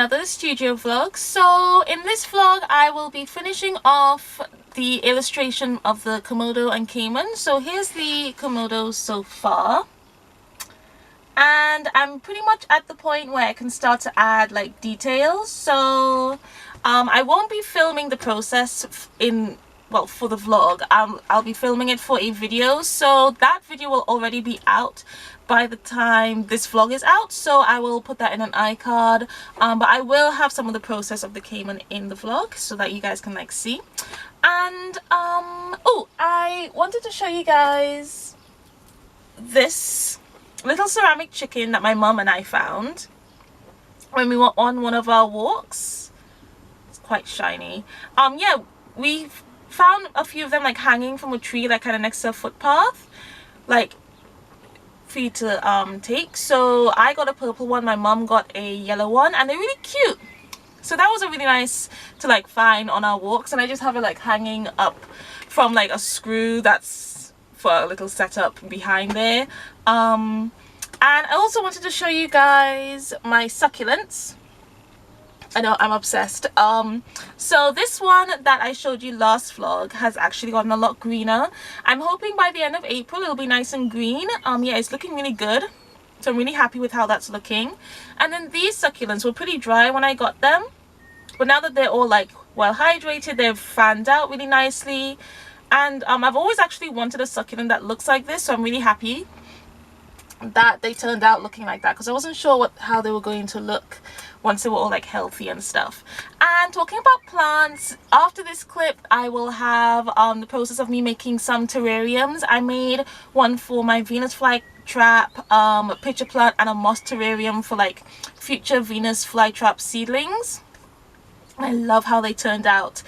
another studio vlog. So in this vlog I will be finishing off the illustration of the Komodo and Cayman. So here's the Komodo so far, and I'm pretty much at the point where I can start to add like details. So I won't be filming the process for the vlog. I'll be filming it for a video, so that video will already be out by the time this vlog is out, so I will put that in an iCard. But I will have some of the process of the Cayman in the vlog so that you guys can like see. And oh, I wanted to show you guys this little ceramic chicken that my mum and I found when we were on one of our walks. It's quite shiny. Yeah, we found a few of them like hanging from a tree, like kind of next to a footpath, like for you to take. So I got a purple one, my mum got a yellow one, and they're really cute. So that was a really nice to like find on our walks, and I just have it like hanging up from like a screw that's for a little setup behind there. And I also wanted to show you guys my succulents. I know, I'm obsessed. So this one that I showed you last vlog has actually gotten a lot greener. I'm hoping by the end of April it'll be nice and green. Yeah, it's looking really good, so I'm really happy with how that's looking. And then these succulents were pretty dry when I got them, but now that they're all like well hydrated, they've fanned out really nicely. And I've always actually wanted a succulent that looks like this, so I'm really happy that they turned out looking like that, because I wasn't sure how they were going to look once they were all like healthy and stuff. And talking about plants, after this clip I will have the process of me making some terrariums. I made one for my Venus flytrap, a pitcher plant, and a moss terrarium for like future Venus flytrap seedlings. I love how they turned out.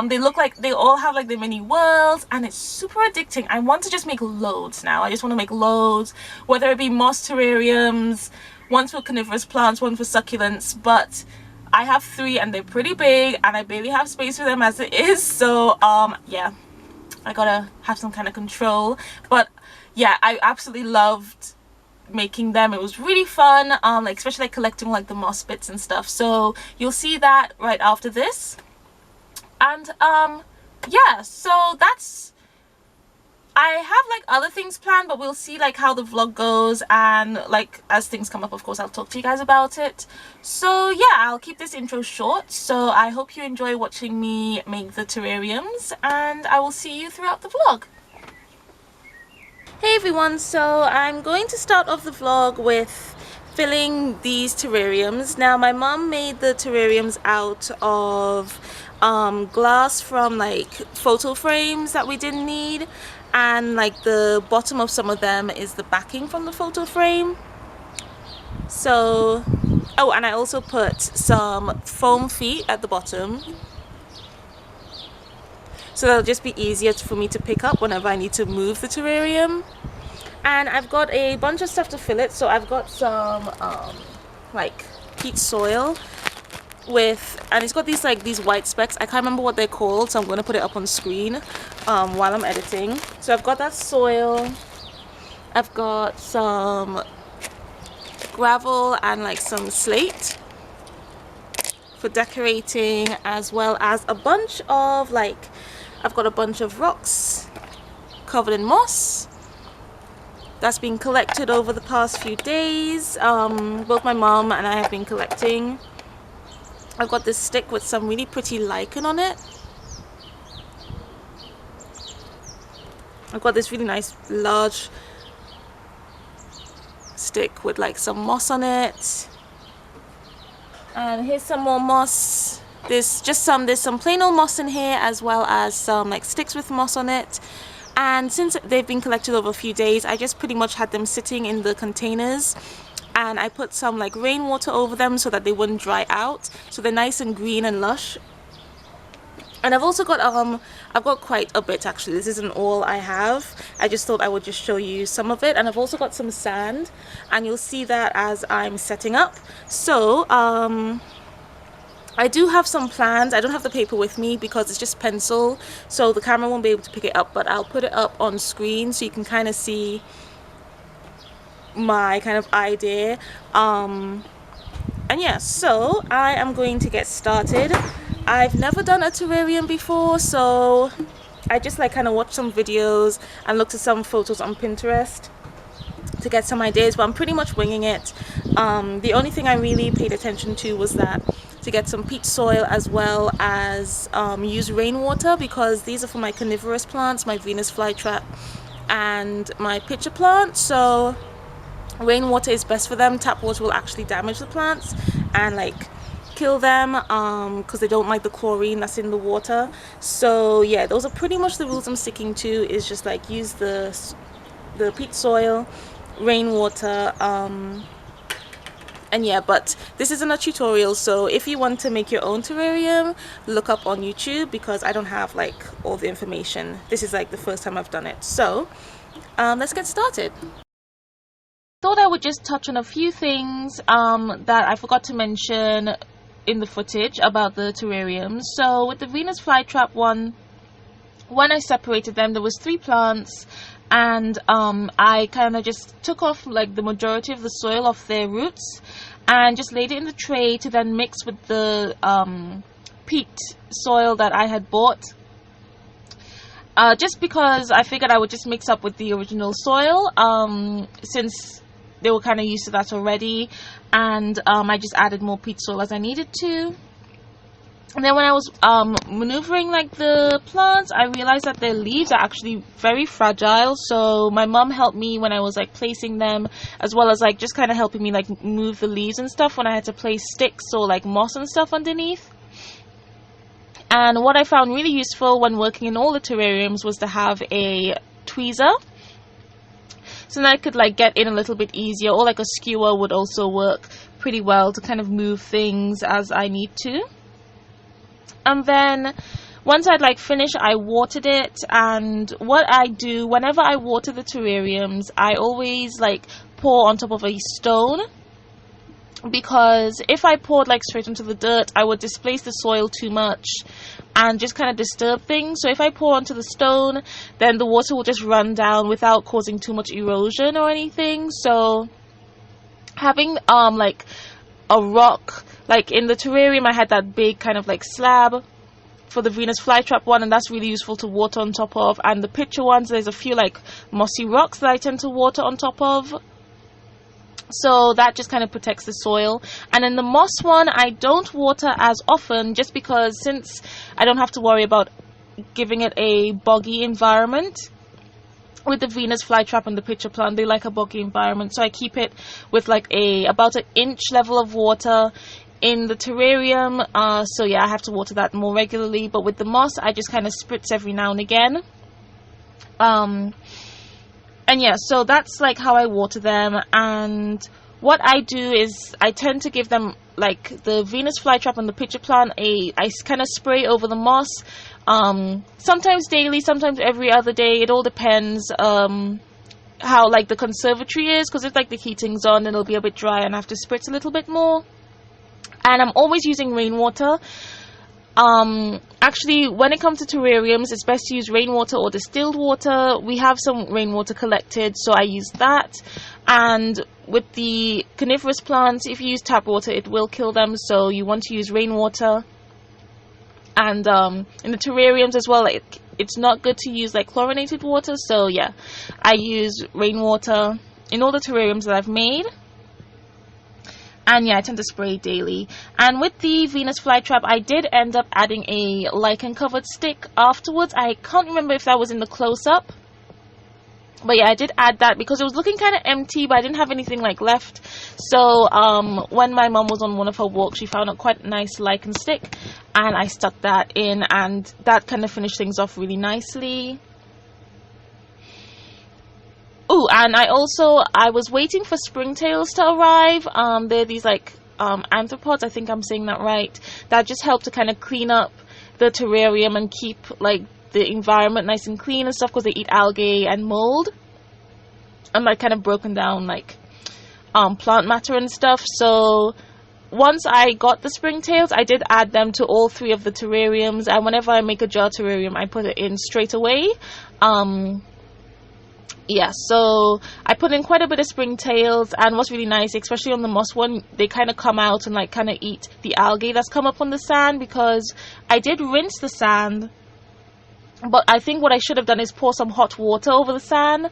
They look like they all have like their mini worlds, and it's super addicting. I want to just make loads now. I just want to make loads, whether it be moss terrariums, one for carnivorous plants, one for succulents. But I have 3 and they're pretty big, and I barely have space for them as it is. So yeah, I gotta have some kind of control. But yeah, I absolutely loved making them. It was really fun, like especially like collecting like the moss bits and stuff. So you'll see that right after this. And yeah, so that's, I have like other things planned, but we'll see like how the vlog goes, and like as things come up, of course I'll talk to you guys about it. So yeah, I'll keep this intro short. So I hope you enjoy watching me make the terrariums, and I will see you throughout the vlog. Hey everyone, so I'm going to start off the vlog with filling these terrariums. Now my mum made the terrariums out of glass from like photo frames that we didn't need, and like the bottom of some of them is the backing from the photo frame. So, oh, and I also put some foam feet at the bottom, so that'll just be easier for me to pick up whenever I need to move the terrarium. And I've got a bunch of stuff to fill it. So I've got some like peat soil with, and it's got these like these white specks. I can't remember what they're called, so I'm going to put it up on screen while I'm editing. So I've got that soil, I've got some gravel and like some slate for decorating, as well as a bunch of like, I've got a bunch of rocks covered in moss that's been collected over the past few days. Both my mom and I have been collecting. I've got this stick with some really pretty lichen on it. I've got this really nice large stick with like some moss on it. And here's some more moss. There's some plain old moss in here, as well as some like sticks with moss on it. And since they've been collected over a few days, I just pretty much had them sitting in the containers, and I put some like rainwater over them so that they wouldn't dry out, so they're nice and green and lush. And I've also got I've got quite a bit actually. This isn't all I have. I just thought I would just show you some of it. And I've also got some sand, and you'll see that as I'm setting up. So I do have some plans. I don't have the paper with me because it's just pencil, so the camera won't be able to pick it up, but I'll put it up on screen so you can kind of see my kind of idea. And yeah, so I am going to get started. I've never done a terrarium before, so I just like kind of watched some videos and looked at some photos on Pinterest to get some ideas, but I'm pretty much winging it. The only thing I really paid attention to was that to get some peat soil, as well as use rainwater, because these are for my carnivorous plants, my Venus flytrap and my pitcher plant. So rainwater is best for them. Tap water will actually damage the plants and like kill them because they don't like the chlorine that's in the water. So yeah, those are pretty much the rules I'm sticking to, is just like use the peat soil, rainwater, and yeah, but this isn't a tutorial, so if you want to make your own terrarium, look up on YouTube, because I don't have like all the information. This is like the first time I've done it. So let's get started. Thought I would just touch on a few things that I forgot to mention in the footage about the terrariums. So with the Venus flytrap one, when I separated them, there was 3 plants, and I kind of just took off like the majority of the soil off their roots and just laid it in the tray to then mix with the peat soil that I had bought. Just because I figured I would just mix up with the original soil, since they were kind of used to that already, and I just added more peat soil as I needed to. And then when I was maneuvering like the plants, I realized that their leaves are actually very fragile. So my mom helped me when I was like placing them, as well as like just kind of helping me like move the leaves and stuff when I had to place sticks or like moss and stuff underneath. And what I found really useful when working in all the terrariums was to have a tweezer, so then I could like get in a little bit easier, or like a skewer would also work pretty well to kind of move things as I need to. And then once I'd like finished, I watered it. And what I do whenever I water the terrariums, I always like pour on top of a stone, because if I poured like straight into the dirt, I would displace the soil too much and just kind of disturb things. So if I pour onto the stone, then the water will just run down without causing too much erosion or anything. So having like a rock, like in the terrarium I had that big kind of like slab for the Venus flytrap one, and that's really useful to water on top of. And the pitcher ones, there's a few like mossy rocks that I tend to water on top of, so that just kind of protects the soil. And in the moss one, I don't water as often, just because since I don't have to worry about giving it a boggy environment. With the Venus flytrap and the pitcher plant, they like a boggy environment, so I keep it with like about an inch level of water in the terrarium. So yeah, I have to water that more regularly. But with the moss, I just kind of spritz every now and again. And yeah, so that's like how I water them. And what I do is I tend to give them, like the Venus flytrap and the pitcher plant, I kind of spray over the moss, sometimes daily, sometimes every other day. It all depends how like the conservatory is, because if like the heating's on, then it'll be a bit dry and I have to spritz a little bit more. And I'm always using rainwater. Actually, when it comes to terrariums, it's best to use rainwater or distilled water. We have some rainwater collected, so I use that. And with the carnivorous plants, if you use tap water, it will kill them, so you want to use rainwater. And in the terrariums as well, it's not good to use like chlorinated water, so yeah, I use rainwater in all the terrariums that I've made. And yeah, I tend to spray daily. And with the Venus flytrap, I did end up adding a lichen covered stick afterwards. I can't remember if that was in the close-up, but yeah, I did add that because it was looking kind of empty, but I didn't have anything like left. So when my mom was on one of her walks, she found a quite nice lichen stick, and I stuck that in, and that kind of finished things off really nicely. Oh, and I was waiting for springtails to arrive. They're these like arthropods, I think I'm saying that right, that just help to kind of clean up the terrarium and keep like the environment nice and clean and stuff, because they eat algae and mold and like kind of broken down like plant matter and stuff. So once I got the springtails, I did add them to all 3 of the terrariums, and whenever I make a jar terrarium, I put it in straight away. yeah, so I put in quite a bit of springtails, and what's really nice, especially on the moss one, they kind of come out and like kind of eat the algae that's come up on the sand, because I did rinse the sand, but I think what I should have done is pour some hot water over the sand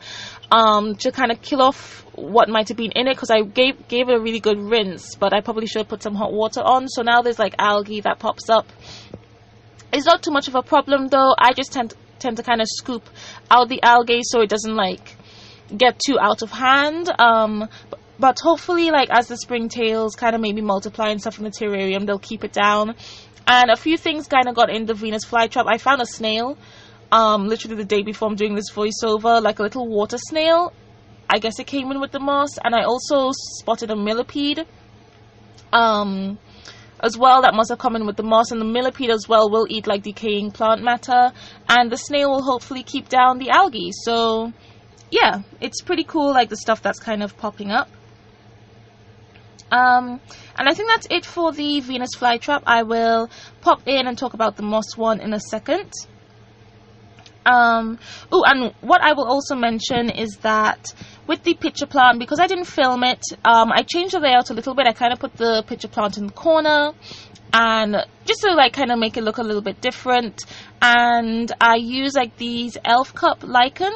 to kind of kill off what might have been in it, because I gave it a really good rinse, but I probably should have put some hot water on. So now there's like algae that pops up. It's not too much of a problem though. I just tend to kind of scoop out the algae so it doesn't like get too out of hand. But hopefully, like, as the springtails kind of maybe multiply and stuff in the terrarium, they'll keep it down. And a few things kind of got in the Venus flytrap. I found a snail literally the day before I'm doing this voiceover, like a little water snail. I guess it came in with the moss. And I also spotted a millipede as well that must have come in with the moss, and the millipede as well will eat like decaying plant matter, and the snail will hopefully keep down the algae. So yeah, it's pretty cool, like the stuff that's kind of popping up. And I think that's it for the Venus flytrap. I will pop in and talk about the moss one in a second. And what I will also mention is that with the pitcher plant, because I didn't film it, I changed the layout a little bit. I kind of put the pitcher plant in the corner, and just to like kind of make it look a little bit different. And I use like these elf cup lichen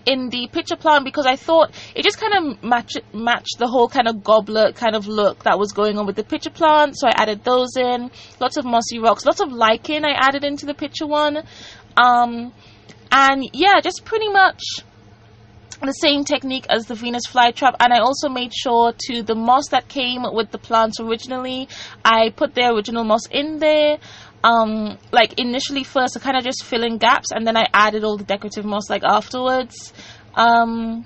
in the pitcher plant because I thought it just kind of matched the whole kind of goblet kind of look that was going on with the pitcher plant. So I added those in. Lots of mossy rocks, lots of lichen I added into the pitcher one. And yeah, just pretty much the same technique as the Venus flytrap. And I also made sure to the moss that came with the plants originally, I put the original moss in there. Like initially first, I kind of just fill in gaps, and then I added all the decorative moss like afterwards. And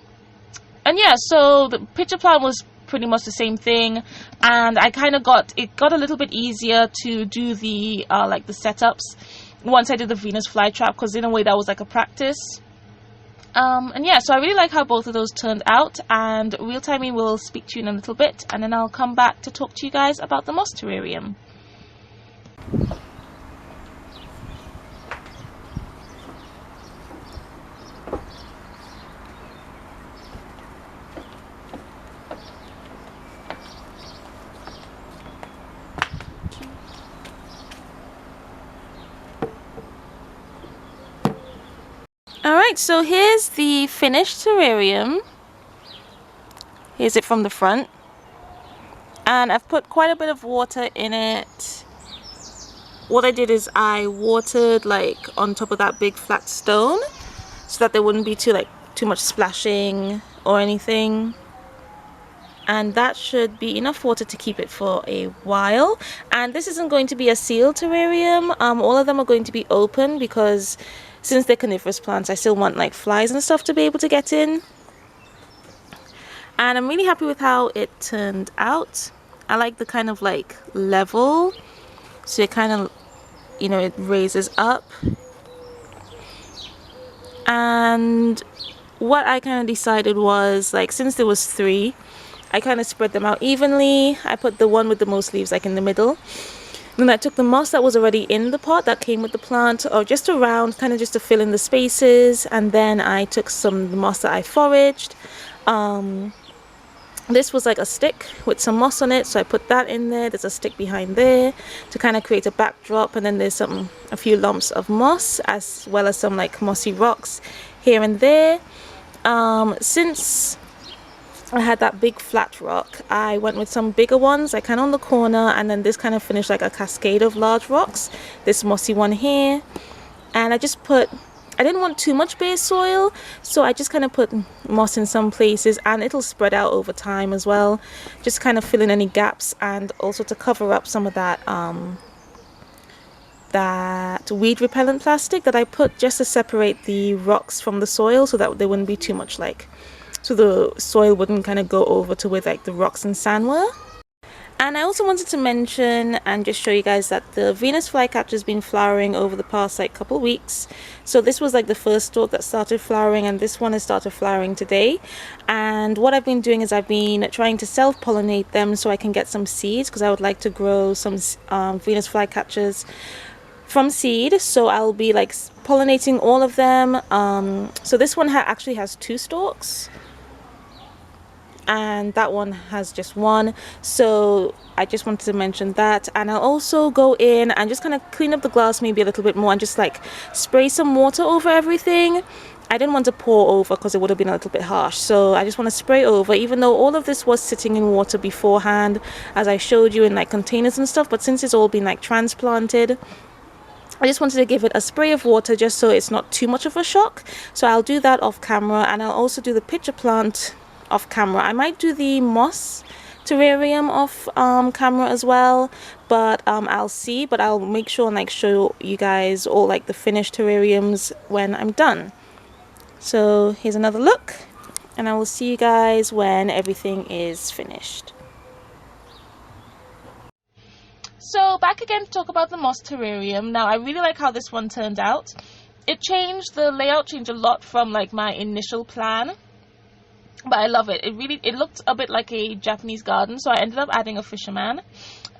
yeah, so the pitcher plant was pretty much the same thing, and I kind of got a little bit easier to do the like the setups once I did the Venus flytrap, because in a way that was like a practice. And yeah, so I really like how both of those turned out, and Real Timey will speak to you in a little bit, and then I'll come back to talk to you guys about the moss terrarium. Alright, so here's the finished terrarium. Here's it from the front. And I've put quite a bit of water in it. What I did is I watered like on top of that big flat stone so that there wouldn't be too much splashing or anything. And that should be enough water to keep it for a while. And this isn't going to be a sealed terrarium. All of them are going to be open because since they're carnivorous plants, I still want like flies and stuff to be able to get in. And I'm really happy with how it turned out. I like the kind of like level, so it kind of, you know, it raises up. And what I kind of decided was, like, since there was 3, I kind of spread them out evenly. I put the one with the most leaves like in the middle. Then I took the moss that was already in the pot that came with the plant, or just around, kind of just to fill in the spaces. And then I took some of the moss that I foraged. This was like a stick with some moss on it, so I put that in there. There's a stick behind there to kind of create a backdrop, and then there's a few lumps of moss as well as some like mossy rocks here and there. Since I had that big flat rock, I went with some bigger ones, like kind of on the corner, and then this kind of finished like a cascade of large rocks. This mossy one here, and I didn't want too much bare soil, so I just kind of put moss in some places, and it'll spread out over time as well, just kind of fill in any gaps, and also to cover up some of that that weed repellent plastic that I put just to separate the rocks from the soil, so that there wouldn't be too much so the soil wouldn't kind of go over to where like the rocks and sand were. And I also wanted to mention and just show you guys that the Venus flycatcher has been flowering over the past like couple weeks. So this was like the first stalk that started flowering, and this one has started flowering today. And what I've been doing is I've been trying to self-pollinate them so I can get some seeds, because I would like to grow some Venus flycatchers from seed, so I'll be like pollinating all of them. So this one actually has 2 stalks, and that one has just 1, so I just wanted to mention that. And I'll also go in and just kind of clean up the glass maybe a little bit more and just like spray some water over everything. I didn't want to pour over because it would have been a little bit harsh, so I just want to spray over, even though all of this was sitting in water beforehand as I showed you in like containers and stuff. But since it's all been like transplanted, I just wanted to give it a spray of water just so it's not too much of a shock. So I'll do that off camera, and I'll also do the pitcher plant off camera. I might do the moss terrarium off camera as well, but I'll see. But I'll make sure and like show you guys all like the finished terrariums when I'm done. So here's another look, and I will see you guys when everything is finished. So back again to talk about the moss terrarium. Now I really like how this one turned out. The layout changed a lot from like my initial plan, but I love it. It looked a bit like a Japanese garden, so I ended up adding a fisherman.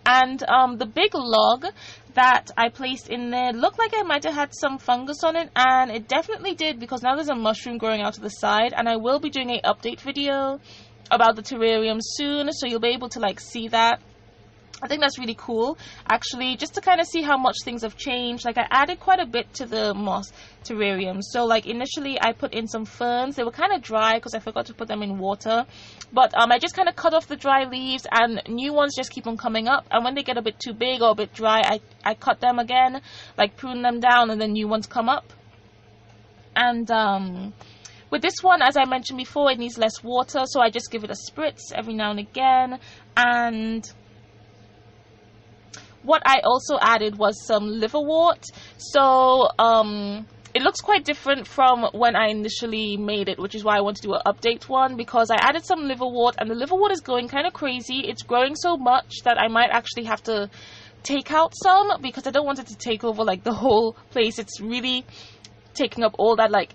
And the big log that I placed in there looked like I might have had some fungus on it, and it definitely did, because now there's a mushroom growing out of the side. And I will be doing an update video about the terrarium soon, so you'll be able to like see that. I think that's really cool, actually, just to kind of see how much things have changed. Like, I added quite a bit to the moss terrarium. So, like, initially I put in some ferns. They were kind of dry because I forgot to put them in water. But I just kind of cut off the dry leaves, and new ones just keep on coming up. And when they get a bit too big or a bit dry, I cut them again, like prune them down, and then new ones come up. And with this one, as I mentioned before, it needs less water, so I just give it a spritz every now and again. And what I also added was some liverwort. So it looks quite different from when I initially made it, which is why I want to do an update one, because I added some liverwort, and the liverwort is going kind of crazy. It's growing so much that I might actually have to take out some, because I don't want it to take over like the whole place. It's really taking up all that like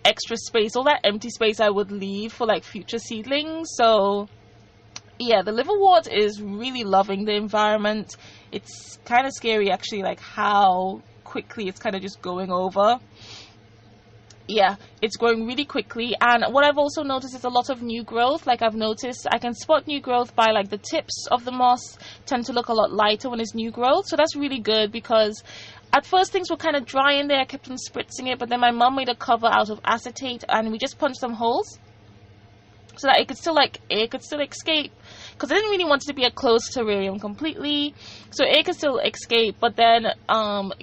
extra space, all that empty space I would leave for like future seedlings. So yeah, the liverwort is really loving the environment. It's kind of scary, actually, like how quickly it's kind of just going over. Yeah, it's growing really quickly. And what I've also noticed is a lot of new growth. Like, I've noticed I can spot new growth by like the tips of the moss tend to look a lot lighter when it's new growth. So that's really good, because at first things were kind of dry in there. I kept on spritzing it, but then my mum made a cover out of acetate, and we just punched some holes so that it could still escape, because I didn't really want it to be a closed terrarium completely, so air could still escape. But then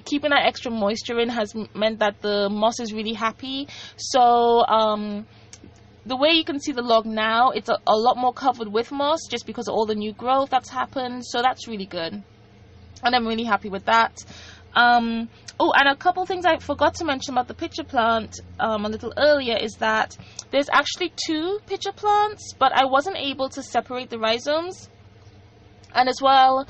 keeping that extra moisture in has meant that the moss is really happy. So the way you can see the log now, it's a lot more covered with moss, just because of all the new growth that's happened. So that's really good, and I'm really happy with that. Oh, and a couple things I forgot to mention about the pitcher plant a little earlier is that there's actually 2 pitcher plants, but I wasn't able to separate the rhizomes. And as well,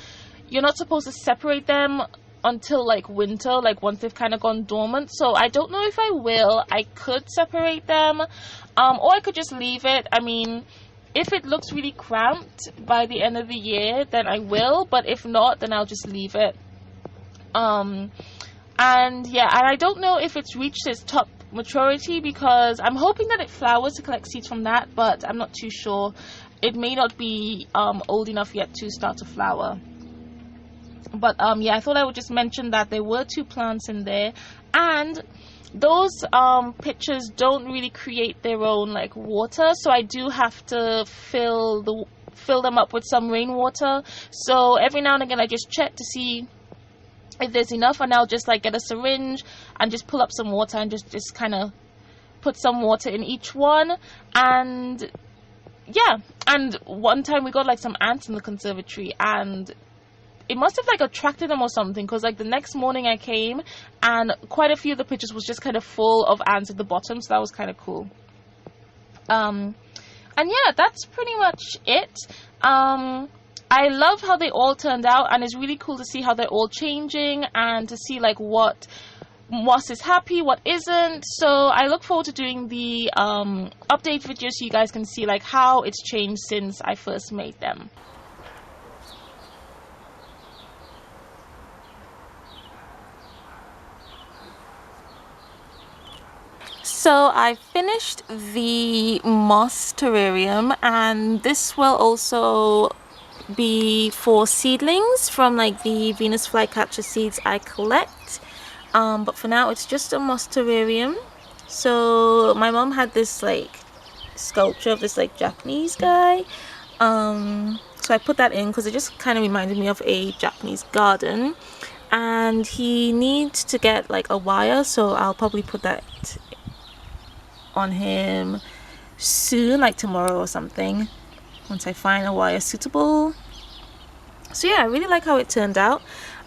you're not supposed to separate them until like winter, like once they've kind of gone dormant. So I don't know if I will. I could separate them, or I could just leave it. I mean, if it looks really cramped by the end of the year, then I will. But if not, then I'll just leave it. And yeah, and I don't know if it's reached its top maturity, because I'm hoping that it flowers to collect seeds from that, but I'm not too sure. It may not be old enough yet to start to flower. But yeah, I thought I would just mention that there were 2 plants in there, and those pitchers don't really create their own like water, so I do have to fill them up with some rainwater. So every now and again I just check to see if there's enough, and I'll just like get a syringe and just pull up some water and just kind of put some water in each one. And yeah, and one time we got like some ants in the conservatory, and it must have like attracted them or something, because like the next morning I came and quite a few of the pitchers was just kind of full of ants at the bottom, so that was kind of cool. And yeah, that's pretty much it. I love how they all turned out, and it's really cool to see how they're all changing, and to see like what moss is happy, what isn't. So I look forward to doing the update video so you guys can see like how it's changed since I first made them. So I finished the moss terrarium, and this will also be for seedlings from like the Venus flycatcher seeds I collect. But for now it's just a moss terrarium. So my mom had this like sculpture of this like Japanese guy. So I put that in because it just kind of reminded me of a Japanese garden. And he needs to get like a wire, so I'll probably put that on him soon, like tomorrow or something, once I find a wire suitable. So yeah, I really like how it turned out.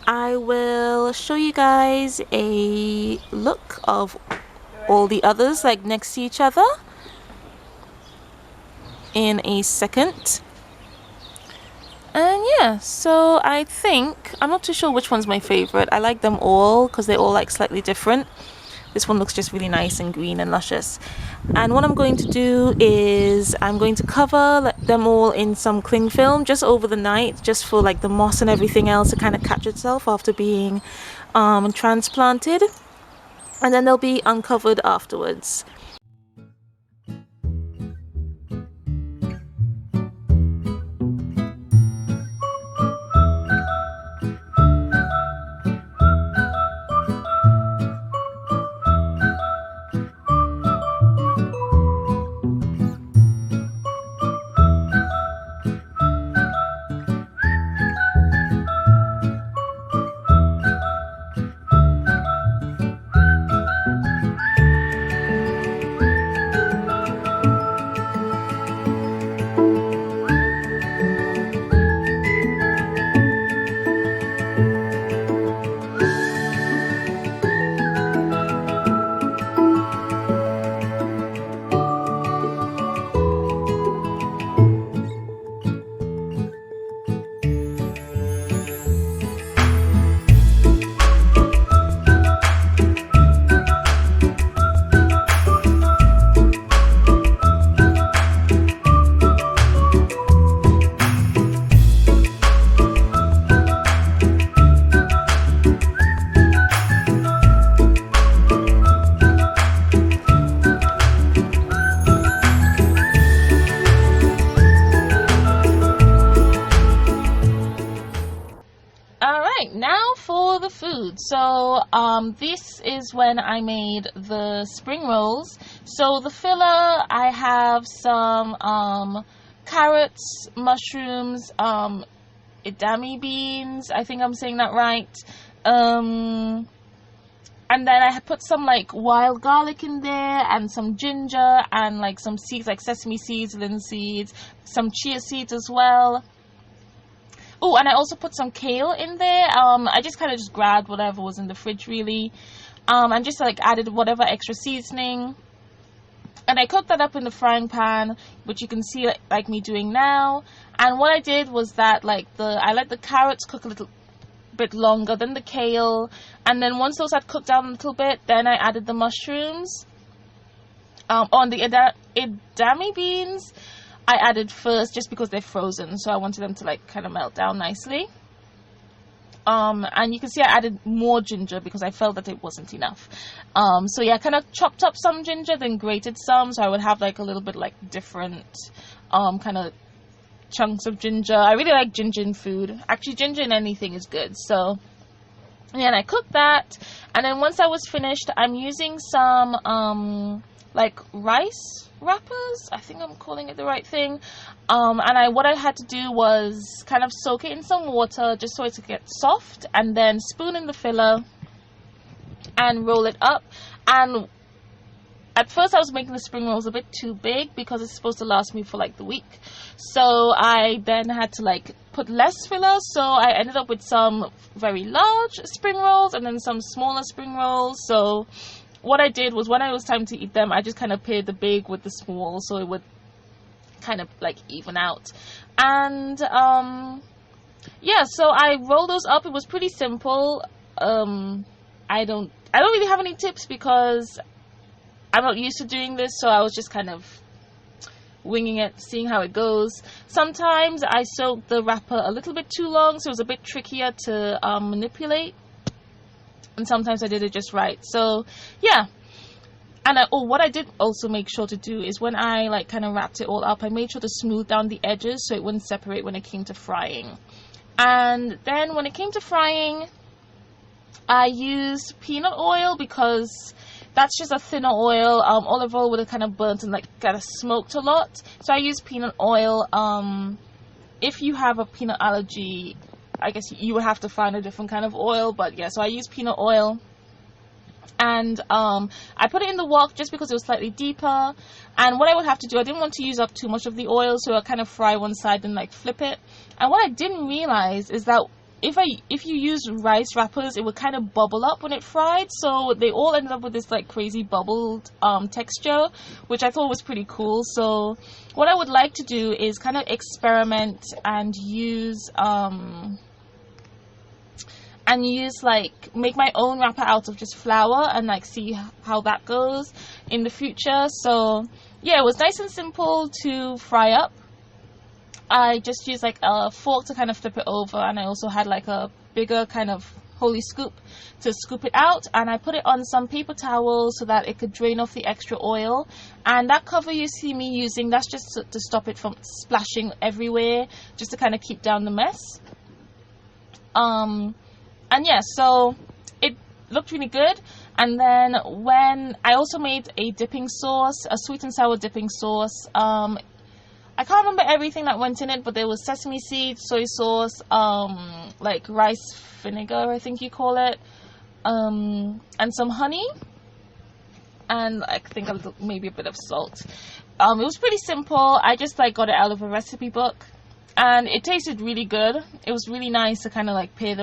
I will show you guys a look of all the others like next to each other in a second. And yeah, so I think, I'm not too sure which one's my favorite. I like them all because they're all like slightly different. This one looks just really nice and green and luscious. And what I'm going to do is I'm going to cover them all in some cling film just over the night, just for like the moss and everything else to kind of catch itself after being transplanted. And then they'll be uncovered afterwards. Now for the food. So this is when I made the spring rolls. So the filler, I have some carrots, mushrooms, edamame beans, I think I'm saying that right, and then I put some like wild garlic in there, and some ginger, and like some seeds like sesame seeds, linseeds, some chia seeds as well. Oh, and I also put some kale in there. I just kind of just grabbed whatever was in the fridge, really. And just like added whatever extra seasoning. And I cooked that up in the frying pan, which you can see like me doing now. And what I did was that I let the carrots cook a little bit longer than the kale. And then once those had cooked down a little bit, then I added the mushrooms. On the edamame beans, I added first just because they're frozen, so I wanted them to like kind of melt down nicely. And you can see I added more ginger because I felt that it wasn't enough. So yeah, I kind of chopped up some ginger, then grated some, so I would have like a little bit like different kind of chunks of ginger. I really like ginger in food. Actually, ginger in anything is good. So yeah, and I cooked that, and then once I was finished, I'm using some like rice wrappers, I think I'm calling it the right thing, and what I had to do was kind of soak it in some water just so it could get soft, and then spoon in the filler and roll it up. And at first I was making the spring rolls a bit too big because it's supposed to last me for like the week, so I then had to like put less filler, so I ended up with some very large spring rolls and then some smaller spring rolls. So what I did was when it was time to eat them, I just kind of paired the big with the small so it would kind of like even out. And yeah, so I rolled those up. It was pretty simple. I don't really have any tips because I'm not used to doing this, so I was just kind of winging it, seeing how it goes. Sometimes I soaked the wrapper a little bit too long, so it was a bit trickier to manipulate. And sometimes I did it just right. So yeah, And what I did also make sure to do is when I like kind of wrapped it all up, I made sure to smooth down the edges so it wouldn't separate when it came to frying. And then when it came to frying, I used peanut oil because that's just a thinner oil. Olive oil would have kind of burnt and like kind of smoked a lot. So I use peanut oil. If you have a peanut allergy, I guess you would have to find a different kind of oil. But yeah, so I use peanut oil. And I put it in the wok just because it was slightly deeper. And what I would have to do, I didn't want to use up too much of the oil, so I kind of fry one side and like flip it. And what I didn't realize is that if you use rice wrappers, it would kind of bubble up when it fried, so they all ended up with this like crazy bubbled texture, which I thought was pretty cool. So what I would like to do is kind of experiment and use like make my own wrapper out of just flour and like see how that goes in the future. So yeah, it was nice and simple to fry up. I just used like a fork to kind of flip it over, and I also had like a bigger kind of holy scoop to scoop it out, and I put it on some paper towels so that it could drain off the extra oil. And that cover you see me using, that's just to stop it from splashing everywhere, just to kind of keep down the mess. And yeah, so it looked really good. And then when I also made a dipping sauce, a sweet and sour dipping sauce. I can't remember everything that went in it, but there was sesame seeds, soy sauce, like rice vinegar, I think you call it, and some honey, and I think maybe a bit of salt. It was pretty simple. I just like got it out of a recipe book, and it tasted really good. It was really nice to kind of like pair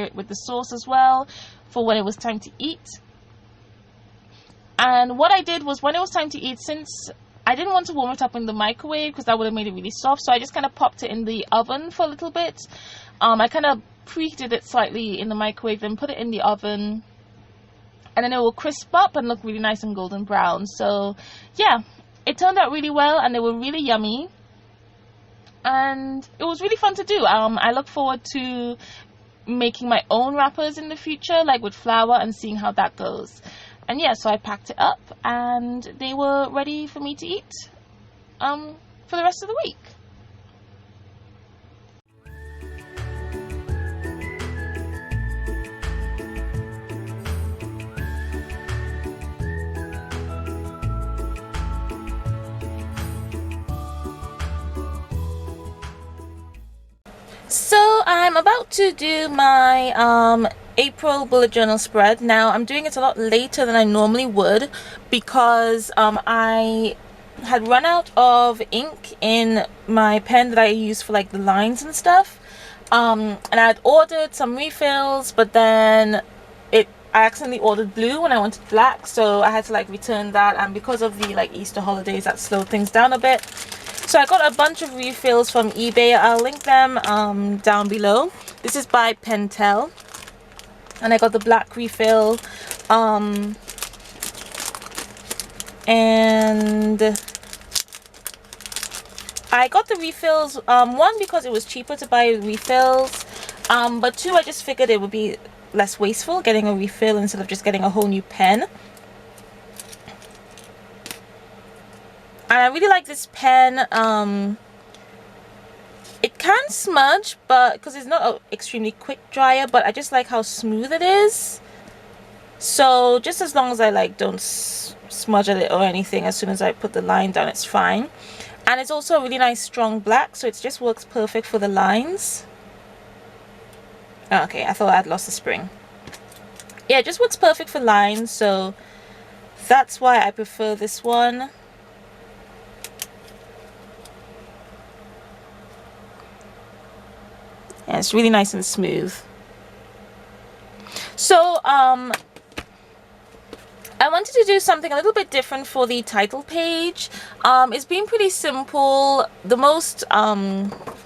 it with the sauce as well for when it was time to eat. And what I did was, when it was time to eat, since I didn't want to warm it up in the microwave because that would have made it really soft, so I just kind of popped it in the oven for a little bit. I kind of preheated it slightly in the microwave, then put it in the oven, and then it will crisp up and look really nice and golden brown. So yeah, it turned out really well, and they were really yummy, and it was really fun to do. I look forward to making my own wrappers in the future, like with flour, and seeing how that goes. And yeah, so I packed it up, and they were ready for me to eat for the rest of the week. So I'm about to do my April bullet journal spread. Now I'm doing it a lot later than I normally would because I had run out of ink in my pen that I use for like the lines and stuff, and I had ordered some refills, but then I accidentally ordered blue when I wanted black, so I had to like return that, and because of the like Easter holidays, that slowed things down a bit. So I got a bunch of refills from eBay. I'll link them down below. This is by Pentel, and I got the black refill, and I got the refills, one, because it was cheaper to buy refills, but two, I just figured it would be less wasteful getting a refill instead of just getting a whole new pen. And I really like this pen. It can smudge, but because it's not an extremely quick dryer, but I just like how smooth it is. So just as long as I like don't smudge it or anything, as soon as I put the line down, it's fine. And it's also a really nice strong black, so it just works perfect for the lines. Oh, okay, I thought I'd lost the spring. Yeah, it just works perfect for lines, so that's why I prefer this one. Yeah, it's really nice and smooth. So I wanted to do something a little bit different for the title page. It's been pretty simple. The most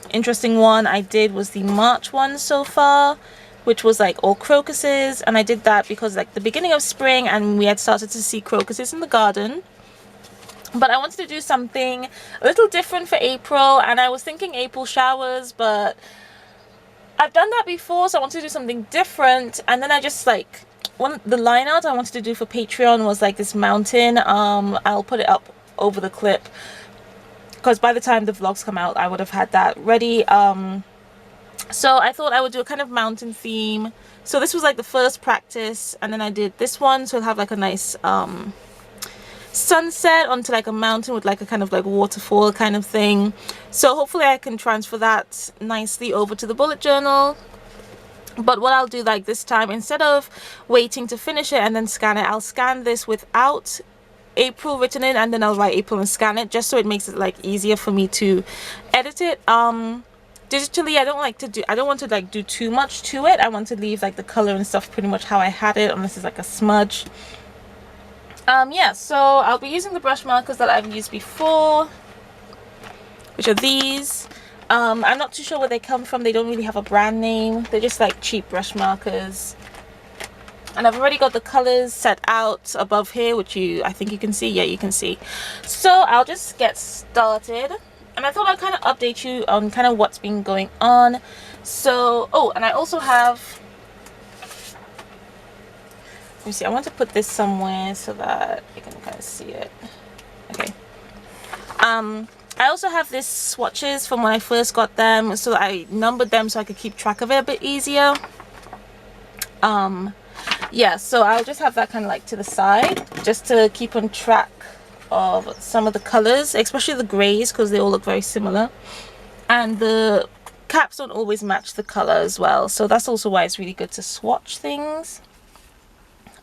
interesting one I did was the March one so far, which was like all crocuses, and I did that because like the beginning of spring and we had started to see crocuses in the garden. But I wanted to do something a little different for April, and I was thinking April showers, but I've done that before, so I wanted to do something different. And then I just like the line art I wanted to do for Patreon was like this mountain. I'll put it up over the clip because by the time the vlogs come out I would have had that ready. So I thought I would do a kind of mountain theme. So this was like the first practice, and then I did this one, so it'll have like a nice sunset onto like a mountain with like a kind of like waterfall kind of thing. So hopefully I can transfer that nicely over to the bullet journal. But what I'll do like this time, instead of waiting to finish it and then scan it, I'll scan this without April written in, and then I'll write April and scan it, just so it makes it like easier for me to edit it. Digitally, I don't want to like do too much to it. I want to leave like the color and stuff pretty much how I had it, unless it's like a smudge. Yeah, so I'll be using the brush markers that I've used before, which are these. I'm not too sure where they come from. They don't really have a brand name. They're just like cheap brush markers. And I've already got the colors set out above here, which I think you can see. Yeah, you can see. So I'll just get started. And I thought I'd kind of update you on kind of what's been going on. So, oh, and I also have, let me see, I want to put this somewhere so that you can kind of see it. Okay. I also have these swatches from when I first got them, so I numbered them so I could keep track of it a bit easier. Yeah, so I'll just have that kind of like to the side, just to keep on track of some of the colors, especially the grays, because they all look very similar, and the caps don't always match the color as well, so that's also why it's really good to swatch things.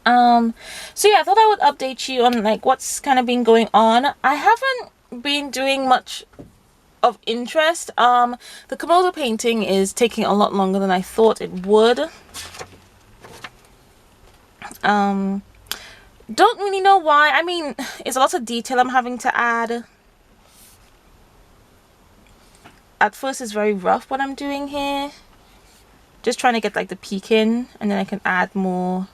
So yeah, I thought I would update you on like what's kind of been going on. I haven't been doing much of interest. The Komodo painting is taking a lot longer than I thought it would. Don't really know why. I mean, it's a lot of detail I'm having to add. At first it's very rough what I'm doing here. Just trying to get like the peak in, and then I can add more.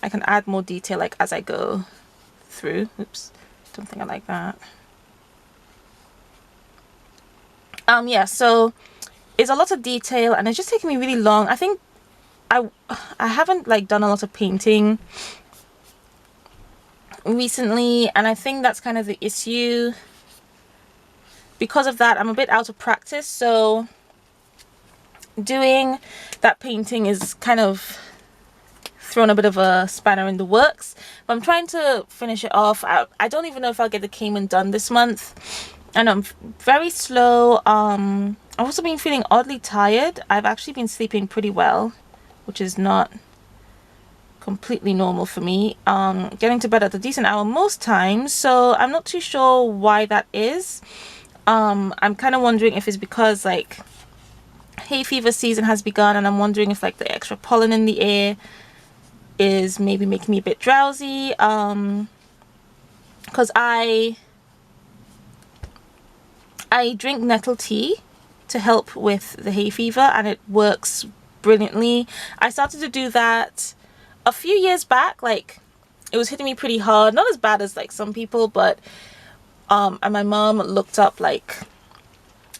I can add more detail like as I go through. Oops, don't think I like that. Yeah, so it's a lot of detail and it's just taking me really long. I think I haven't like done a lot of painting recently, and I think that's kind of the issue. Because of that, I'm a bit out of practice, so doing that painting is kind of thrown a bit of a spanner in the works, but I'm trying to finish it off. I don't even know if I'll get the Cayman done this month, and I'm very slow. I've also been feeling oddly tired. I've actually been sleeping pretty well, which is not completely normal for me. Getting to bed at a decent hour most times, so I'm not too sure why that is. I'm kind of wondering if it's because like hay fever season has begun, and I'm wondering if like the extra pollen in the air is maybe making me a bit drowsy, because I drink nettle tea to help with the hay fever, and it works brilliantly. I started to do that a few years back. Like, it was hitting me pretty hard, not as bad as like some people, but and my mom looked up like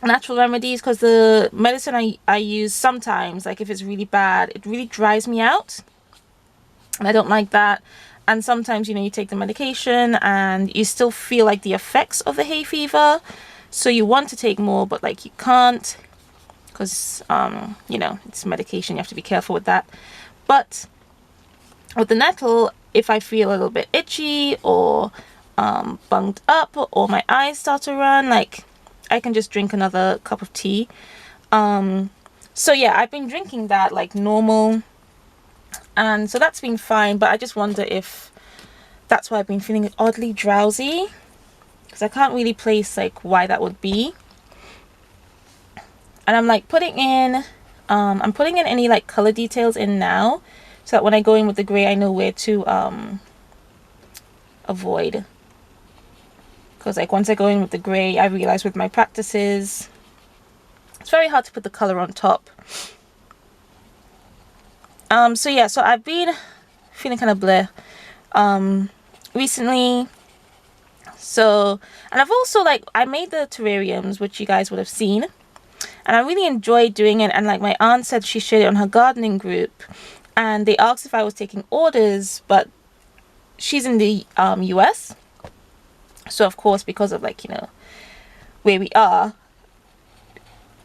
natural remedies, because the medicine I use sometimes, like if it's really bad, it really dries me out, and I don't like that. And sometimes, you know, you take the medication and you still feel like the effects of the hay fever, so you want to take more, but like you can't, because you know, it's medication, you have to be careful with that. But with the nettle, if I feel a little bit itchy or bunged up, or my eyes start to run, like I can just drink another cup of tea. So yeah, I've been drinking that like normal, and so that's been fine, but I just wonder if that's why I've been feeling oddly drowsy, because I can't really place like why that would be. And I'm like putting in I'm putting in any like color details in now, so that when I go in with the gray, I know where to avoid. Because like once I go in with the gray, I realize with my practices it's very hard to put the color on top. So yeah, so I've been feeling kind of bleh recently. So, and I've also like, I made the terrariums, which you guys would have seen. and I really enjoyed doing it. And like my aunt said, she shared it on her gardening group, and they asked if I was taking orders, but she's in the US, so of course, because of like, you know, where we are,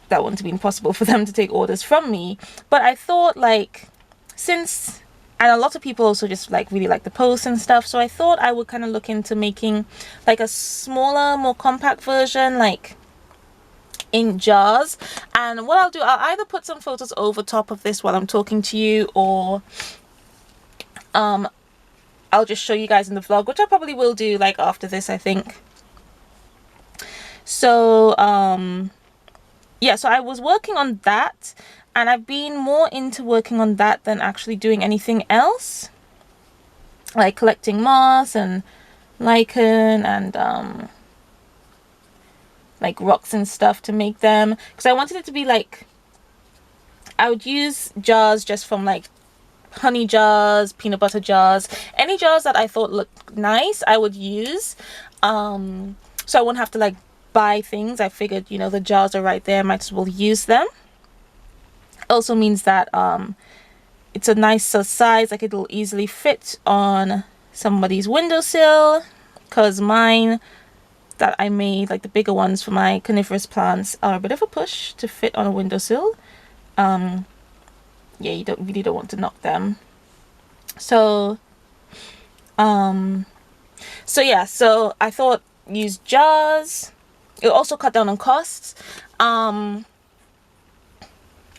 that wouldn't have been possible for them to take orders from me. But I thought, like, since, and a lot of people also just like really like the posts and stuff, so I thought I would kind of look into making like a smaller, more compact version, like in jars. And what I'll do, I'll either put some photos over top of this while I'm talking to you, or I'll just show you guys in the vlog, which I probably will do like after this, I think. So yeah, so I was working on that, and I've been more into working on that than actually doing anything else, like collecting moss and lichen and like rocks and stuff to make them, because I wanted it to be like, I would use jars just from like honey jars, peanut butter jars, any jars that I thought looked nice I would use, so I wouldn't have to like buy things. I figured, you know, the jars are right there, might as well use them. Also means that it's a nicer size, like it'll easily fit on somebody's windowsill, because mine that I made, like the bigger ones for my carnivorous plants, are a bit of a push to fit on a windowsill. Yeah, you really don't want to knock them. So yeah, so I thought use jars. It'll also cut down on costs, and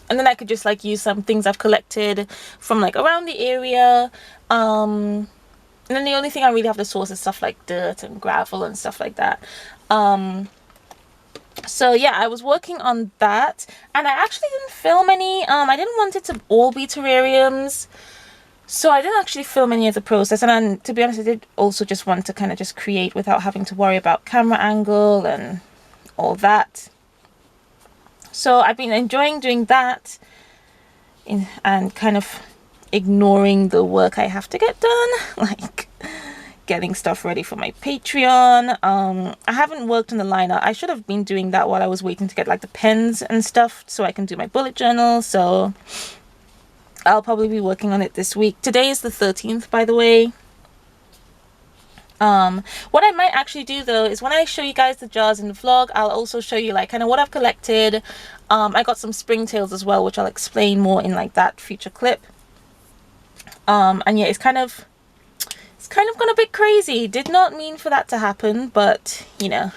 then I could just like use some things I've collected from like around the area, and then the only thing I really have to source is stuff like dirt and gravel and stuff like that. So yeah, I was working on that, and I actually didn't film any. I didn't want it to all be terrariums, so I didn't actually film any of the process. And then, to be honest, I did also just want to kind of just create without having to worry about camera angle and all that. So I've been enjoying doing that and kind of ignoring the work I have to get done, like getting stuff ready for my Patreon. I haven't worked on the liner. I should have been doing that while I was waiting to get like the pens and stuff so I can do my bullet journal. So I'll probably be working on it this week. Today is the 13th, by the way. What I might actually do though is when I show you guys the jars in the vlog, I'll also show you like kind of what I've collected. I got some springtails as well, which I'll explain more in like that future clip. And yeah, it's kind of gone a bit crazy. Did not mean for that to happen, but you know,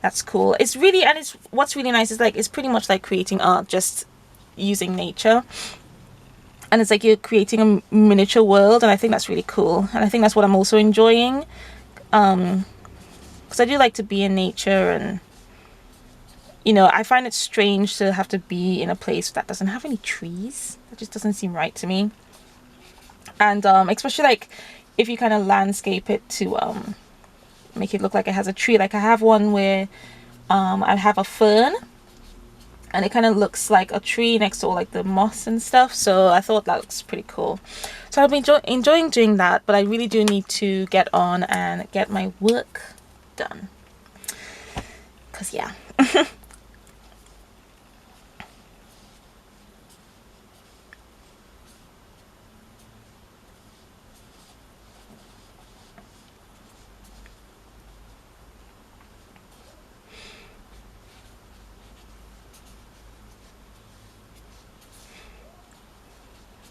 that's cool. It's really, and it's, what's really nice is like, it's pretty much like creating art, just using nature. And it's like you're creating a miniature world, and I think that's really cool. And I think that's what I'm also enjoying. Because I do like to be in nature, and you know, I find it strange to have to be in a place that doesn't have any trees. That just doesn't seem right to me. And especially like if you kind of landscape it to make it look like it has a tree. Like I have one where I have a fern, and it kind of looks like a tree next to all like the moss and stuff. So I thought that looks pretty cool. So I've been enjoying doing that, but I really do need to get on and get my work done. Because yeah.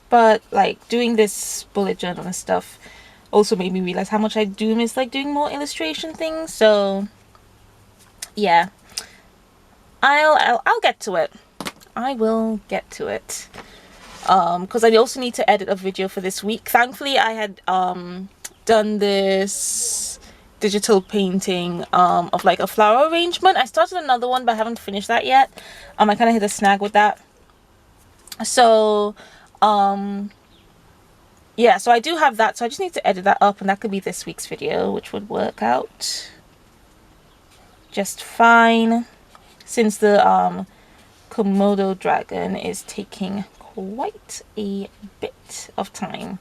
But like doing this bullet journal and stuff also made me realize how much I do miss like doing more illustration things. So yeah, I'll get to it. I will get to it. Because I also need to edit a video for this week. Thankfully I had done this digital painting of like a flower arrangement. I started another one, but I haven't finished that yet. I kind of hit a snag with that. So yeah, so I do have that, so I just need to edit that up, and that could be this week's video, which would work out just fine, since the Komodo dragon is taking quite a bit of time.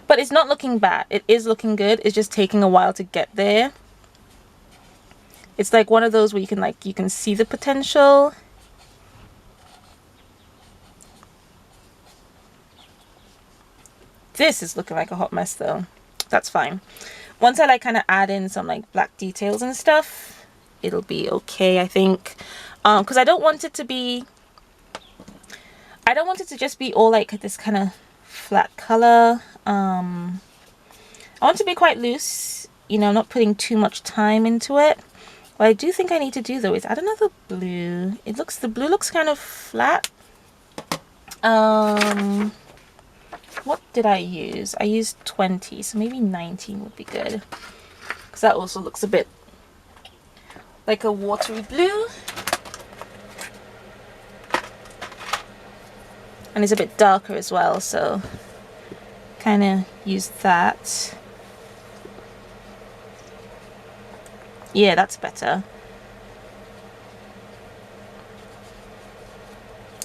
But it's not looking bad. It is looking good. It's just taking a while to get there. It's like one of those where you can see the potential. This is looking like a hot mess though. That's fine. Once I like kind of add in some like black details and stuff, it'll be okay, I think. Because I don't want it to just be all like this kind of flat color. I want it to be quite loose, you know, not putting too much time into it. What I do think I need to do though is add another blue. The blue looks kind of flat. What did I use? I used 20, so maybe 19 would be good. Because that also looks a bit like a watery blue. And it's a bit darker as well, so kind of use that. Yeah, that's better.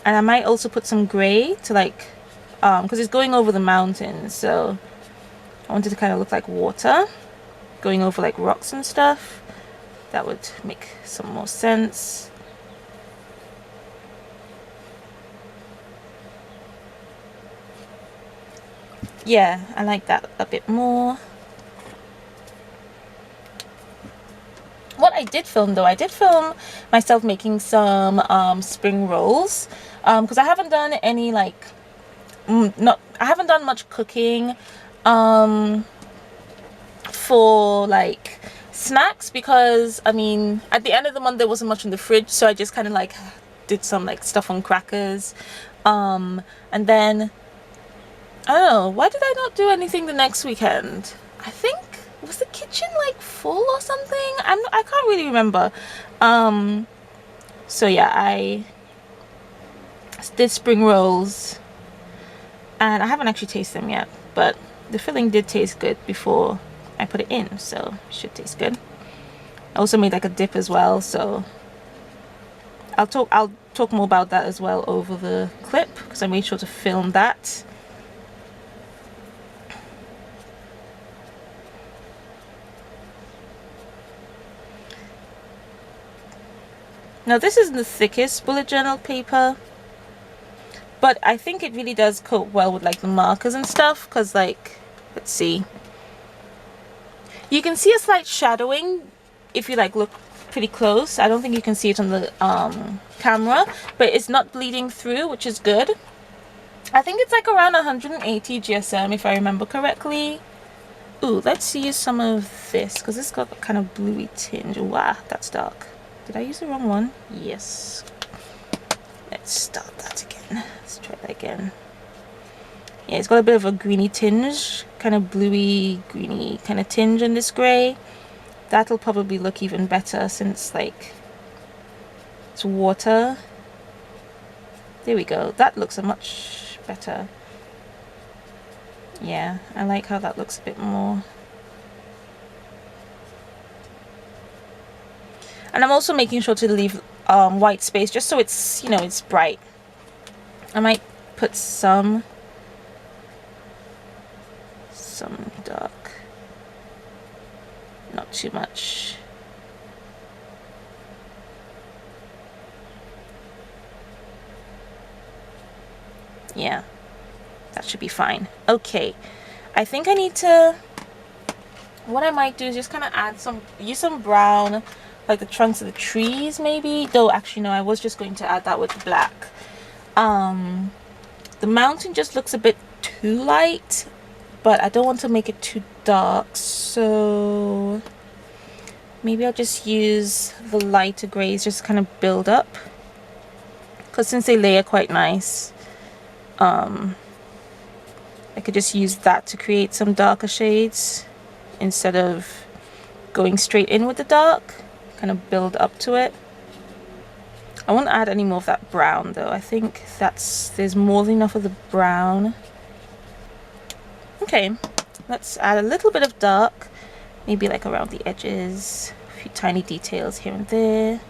And I might also put some grey to like, because it's going over the mountains, so I wanted to kind of look like water going over like rocks and stuff. That would make some more sense. Yeah, I like that a bit more. What I did film though, I did film myself making some spring rolls, because I haven't done any like I haven't done much cooking for like snacks, because I mean at the end of the month there wasn't much in the fridge, so I just kind of like did some like stuff on crackers, and then I don't know, why did I not do anything the next weekend? I think, was the kitchen like full or something? I can't really remember. So yeah, I did spring rolls and I haven't actually tasted them yet, but the filling did taste good before I put it in, so it should taste good. I also made like a dip as well, so I'll talk more about that as well over the clip, because I made sure to film that. Now this isn't the thickest bullet journal paper, but I think it really does coat well with like the markers and stuff, because like, let's see, you can see a slight shadowing if you like look pretty close. I don't think you can see it on the camera, but it's not bleeding through, which is good. I think it's like around 180 GSM if I remember correctly. Ooh, let's use some of this because it's got a kind of bluey tinge. Wow, that's dark. Did I use the wrong one? Yes. Let's start that again. Let's try that again. Yeah, it's got a bit of a greeny tinge, kind of bluey, greeny kind of tinge in this grey. That'll probably look even better since like it's water. There we go. That looks a much better. Yeah, I like how that looks a bit more. And I'm also making sure to leave white space just so it's, you know, it's bright. I might put some dark, not too much. Yeah, that should be fine. Okay, I think I need to, what I might do is just kind of add use some brown, like the trunks of the trees maybe. Though actually no, I was just going to add that with black. The mountain just looks a bit too light, but I don't want to make it too dark, so maybe I'll just use the lighter grays, just kind of build up, because since they layer quite nice, I could just use that to create some darker shades instead of going straight in with the dark, kind of build up to it. I won't add any more of that brown though. I think there's more than enough of the brown. Okay, let's add a little bit of dark, maybe like around the edges, a few tiny details here and there.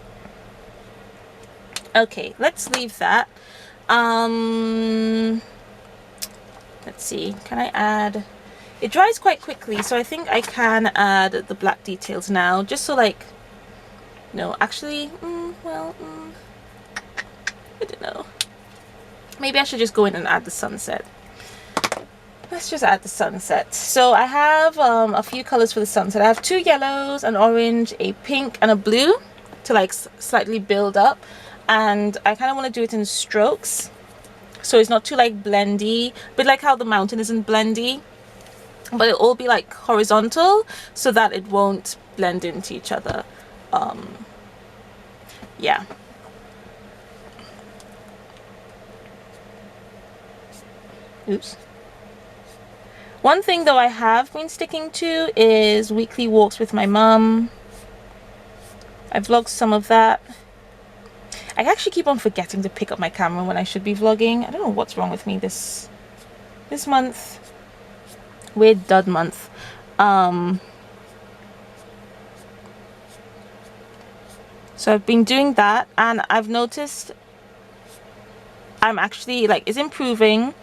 Okay, let's leave that. Let's see, can I add, it dries quite quickly, so I think I can add the black details now, just so like No, actually, well, I don't know. Maybe I should just go in and add the sunset. Let's just add the sunset. So I have a few colors for the sunset. I have 2 yellows, an orange, a pink, and a blue to like slightly build up. And I kind of want to do it in strokes, so it's not too like blendy, but like how the mountain isn't blendy, but it'll all be like horizontal so that it won't blend into each other. Yeah. Oops. One thing though I have been sticking to is weekly walks with my mum. I vlogged some of that. I actually keep on forgetting to pick up my camera when I should be vlogging. I don't know what's wrong with me this month. Weird dud month. So I've been doing that, and I've noticed I'm actually like, it's improving.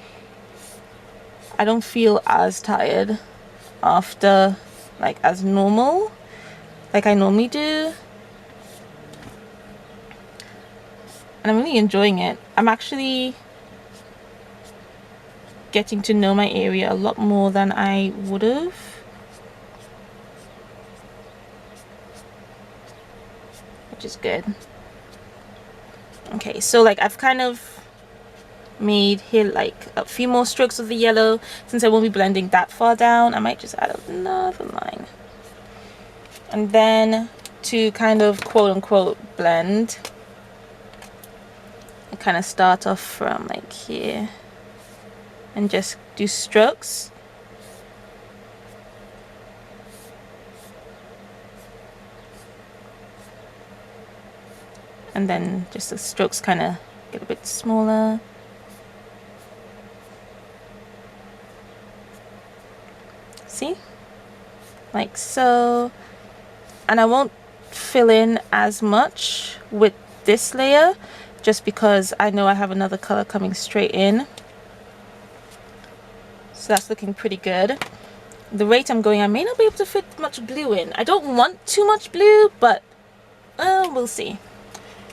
I don't feel as tired after like as normal, like I normally do. And I'm really enjoying it. I'm actually getting to know my area a lot more than I would have. Which is good. Okay, so like I've kind of made here like a few more strokes of the yellow. Since I won't be blending that far down, I might just add another line. And then to kind of quote-unquote blend, I kind of start off from like here and just do strokes. And then just the strokes kind of get a bit smaller. See? Like so. And I won't fill in as much with this layer just because I know I have another color coming straight in. So that's looking pretty good. The rate I'm going, I may not be able to fit much blue in. I don't want too much blue, but we'll see.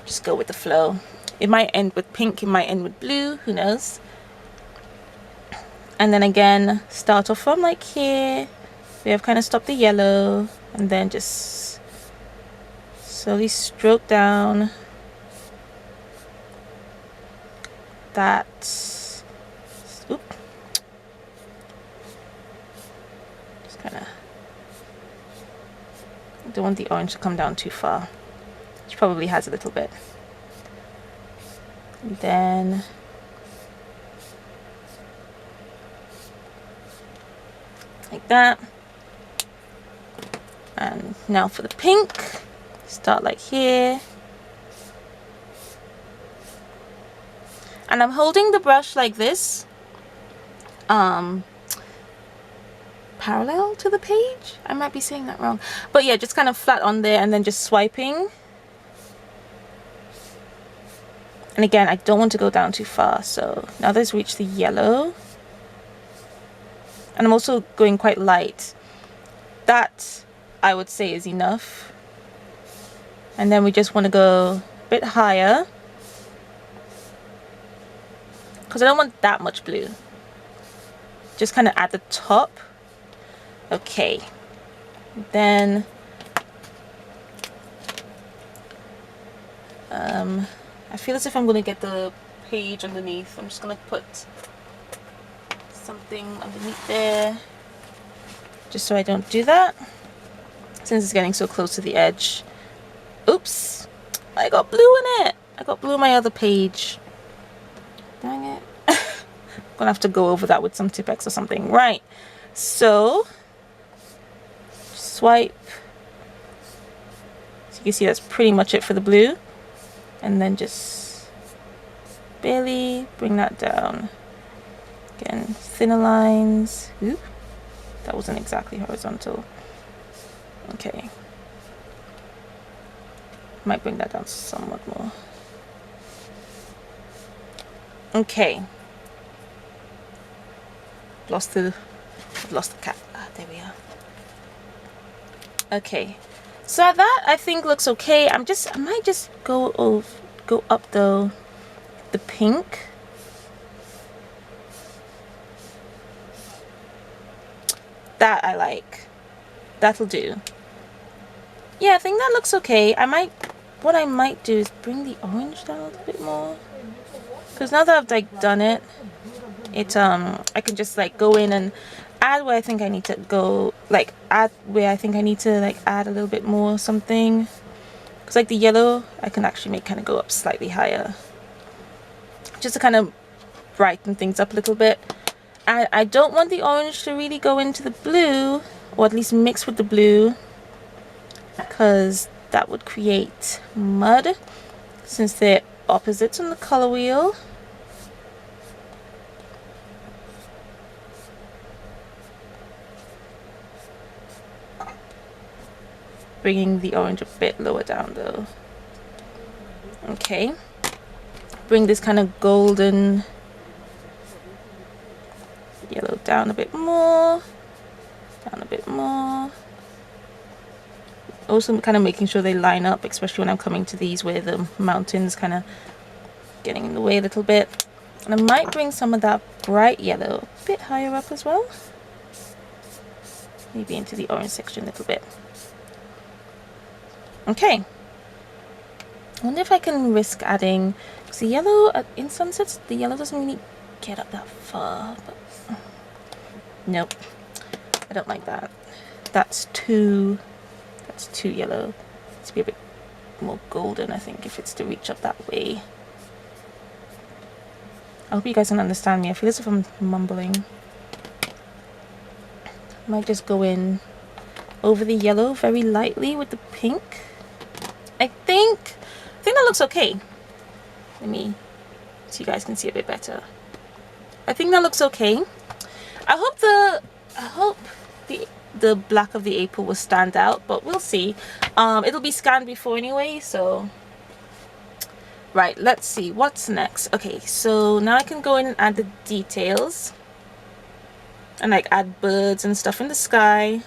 Just go with the flow. It might end with pink, it might end with blue, who knows. And then again, start off from like here. We have kind of stopped the yellow, and then just slowly stroke down that. Oop. Just kind of don't want the orange to come down too far, which probably has a little bit. And then like that. And now for the pink, start like here. And I'm holding the brush like this, parallel to the page. I might be saying that wrong, but yeah, just kind of flat on there and then just swiping. And again, I don't want to go down too far, so now let's reach the yellow. And I'm also going quite light. That I would say is enough. And then we just want to go a bit higher, because I don't want that much blue. Just kind of at the top. Okay. Then I feel as if I'm going to get the page underneath. I'm just going to put something underneath there, just so I don't do that, since it's getting so close to the edge. Oops, I got blue in it. I got blue on my other page. Dang it. I'm gonna have to go over that with some Tipex or something. Right, so swipe. So you can see that's pretty much it for the blue. And then just barely bring that down. Again, thinner lines. Oop, that wasn't exactly horizontal. Okay. Might bring that down somewhat more. Okay. I've lost the cat. Ah, there we are. Okay. So that I think looks okay. I might just go up though the pink. That I like. That'll do. Yeah, I think that looks okay. What I might do is bring the orange down a little bit more. Because now that I've like done it, I can just like go in and add where I think I need to go, like add where I think I need to like add a little bit more something. Because like the yellow, I can actually make kind of go up slightly higher. Just to kind of brighten things up a little bit. And I don't want the orange to really go into the blue, or at least mix with the blue, because that would create mud since they're opposites on the color wheel. Bringing the orange a bit lower down though. Okay, bring this kind of golden yellow down a bit more, down a bit more. Also kind of making sure they line up, especially when I'm coming to these where the mountain's kind of getting in the way a little bit. And I might bring some of that bright yellow a bit higher up as well. Maybe into the orange section a little bit. Okay. I wonder if I can risk adding, because the yellow, in sunsets, the yellow doesn't really get up that far. But nope. I don't like that. That's too yellow. It's to be a bit more golden, I think, if it's to reach up that way. I hope you guys can understand me. I feel as if I'm mumbling. I might just go in over the yellow very lightly with the pink. I think that looks okay. Let me, so you guys can see a bit better. I think that looks okay. I hope the black of the April will stand out, but we'll see. It'll be scanned before anyway, so right, let's see what's next. Okay, so now I can go in and add the details and like add birds and stuff in the sky.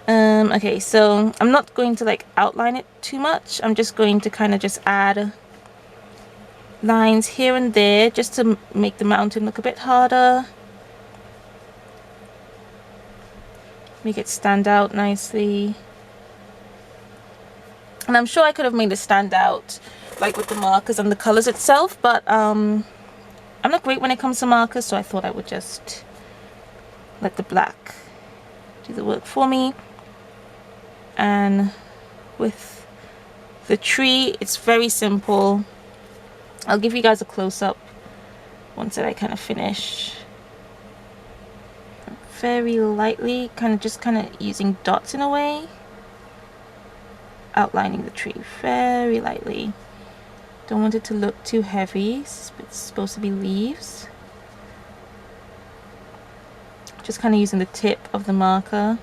Okay, so I'm not going to like outline it too much. I'm just going to kind of just add lines here and there just to make the mountain look a bit harder. Make it stand out nicely. And I'm sure I could have made it stand out like with the markers and the colors itself, but I'm not great when it comes to markers, so I thought I would just let the black do the work for me. And with the tree, it's very simple. I'll give you guys a close-up once that I kind of finish. Very lightly, kind of using dots in a way, outlining the tree very lightly. Don't want it to look too heavy. It's supposed to be leaves. Just kind of using the tip of the marker.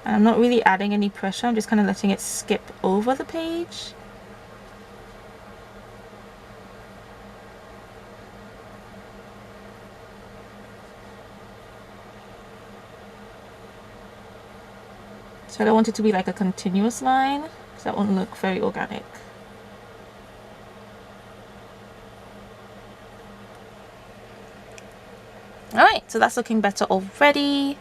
And I'm not really adding any pressure. I'm just kind of letting it skip over the page. So I don't want it to be like a continuous line, because that won't look very organic. Alright, so that's looking better already.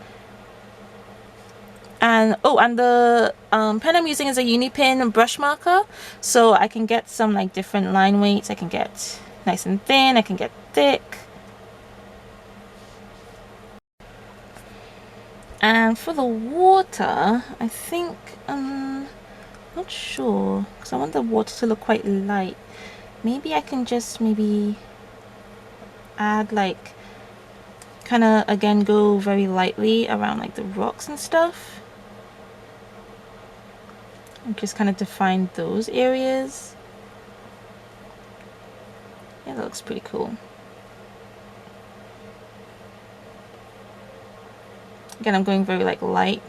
And oh, and the pen I'm using is a Unipin brush marker, so I can get some like different line weights. I can get nice and thin, I can get thick. And for the water, I think, not sure, because I want the water to look quite light. Maybe I can just add like, kind of again go very lightly around like the rocks and stuff. And just kind of define those areas. Yeah, that looks pretty cool. Again, I'm going very like light,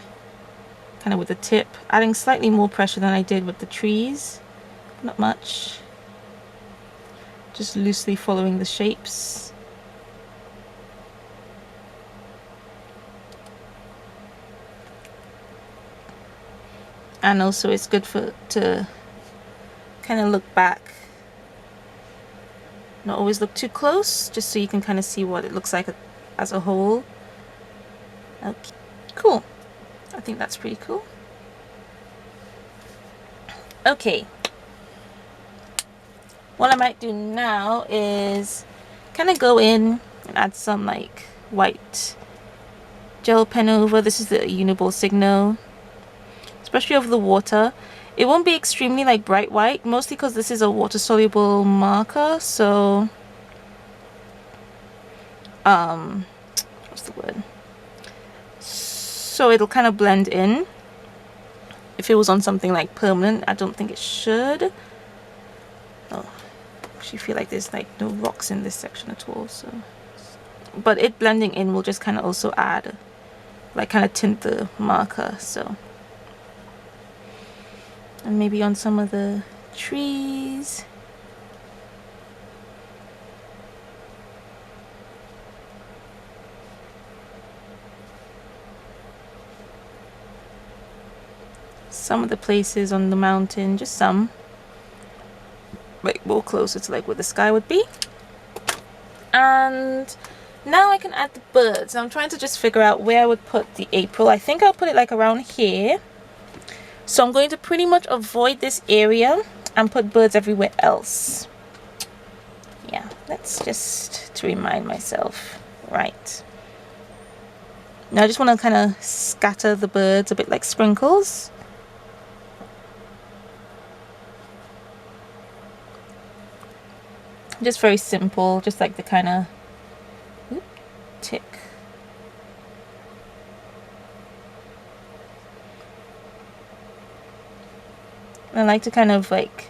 kind of with the tip, adding slightly more pressure than I did with the trees. Not much. Just loosely following the shapes. and also it's good to kind of look back, not always look too close, just so you can kind of see what it looks like as a whole. Okay, cool. I think that's pretty cool. Okay, what I might do now is kind of go in and add some like white gel pen over. This is the Uniball Signo, especially over the water. It won't be extremely like bright white, mostly because this is a water soluble marker, so what's the word, so it'll kind of blend in. If it was on something like permanent, I don't think it should. Oh, I actually feel like there's like no rocks in this section at all, so, but it blending in will just kind of also add, like, kind of tint the marker. So, and maybe on some of the trees. Some of the places on the mountain, just some, like more closer to like where the sky would be. And now I can add the birds. I'm trying to just figure out where I would put the April. I think I'll put it like around here. So I'm going to pretty much avoid this area and put birds everywhere else. Yeah, that's just to remind myself. Right. Now I just want to kind of scatter the birds a bit like sprinkles. Just very simple, just like the kind of tick. I like to kind of like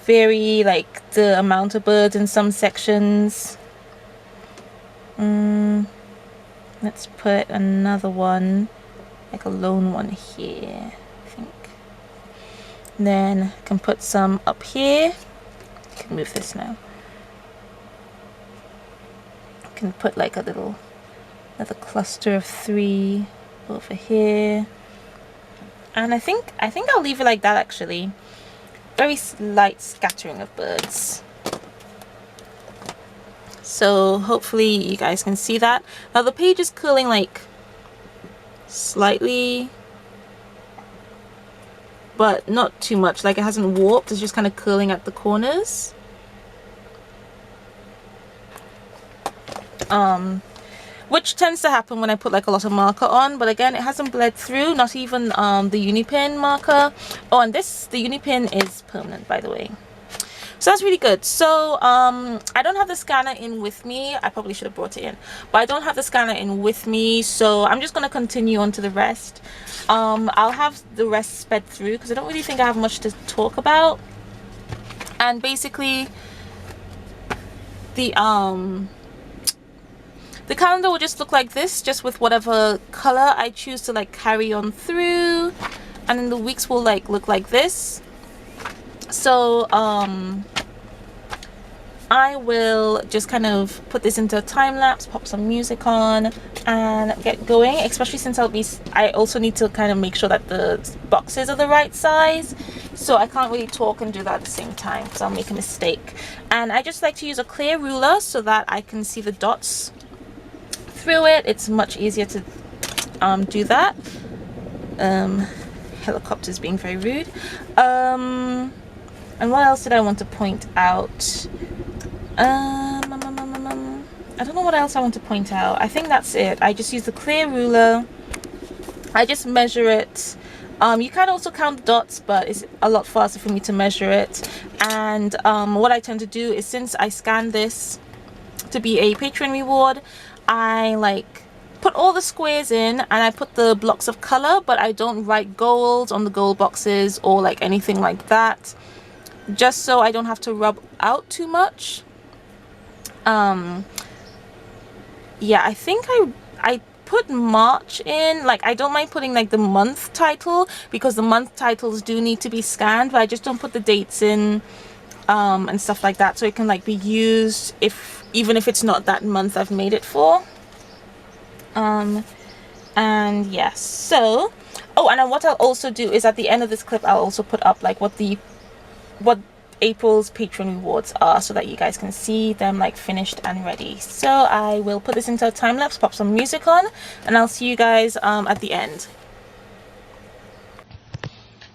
vary like the amount of birds in some sections. Let's put another one, like a lone one here, I think. Then I can put some up here. I can move this now. I can put like a little, another cluster of 3 over here. And I think I'll leave it like that actually. Very light scattering of birds. So hopefully you guys can see that. Now the page is curling like slightly, but not too much. Like it hasn't warped, it's just kind of curling at the corners. Which tends to happen when I put like a lot of marker on, but again it hasn't bled through, not even the Unipin marker. Oh, and the Unipin is permanent, by the way. So that's really good. So I don't have the scanner in with me. I probably should have brought it in, but I don't have the scanner in with me, so I'm just going to continue on to the rest. I'll have the rest sped through because I don't really think I have much to talk about. And basically the calendar will just look like this, just with whatever color I choose to like carry on through, and then the weeks will like look like this. So I will just kind of put this into a time lapse, pop some music on, and get going. Especially since I also need to kind of make sure that the boxes are the right size, so I can't really talk and do that at the same time because I'll make a mistake. And I just like to use a clear ruler so that I can see the dots through it. It's much easier to do that. Helicopters being very rude. And what else did I want to point out? I don't know what else I want to point out. I think that's it. I just use the clear ruler. I just measure it. You can also count the dots, but it's a lot faster for me to measure it. And what I tend to do is, since I scan this to be a Patreon reward, I like put all the squares in and I put the blocks of color, but I don't write gold on the gold boxes or like anything like that, just so I don't have to rub out too much. Yeah, I think I put March in. Like, I don't mind putting like the month title because the month titles do need to be scanned, but I just don't put the dates in and stuff like that, so it can like be used even if it's not that month I've made it for. And yes, so Oh, and then what I'll also do is at the end of this clip, I'll also put up like what April's patron rewards are, so that you guys can see them like finished and ready. So I will put this into a time lapse, pop some music on, and I'll see you guys at the end.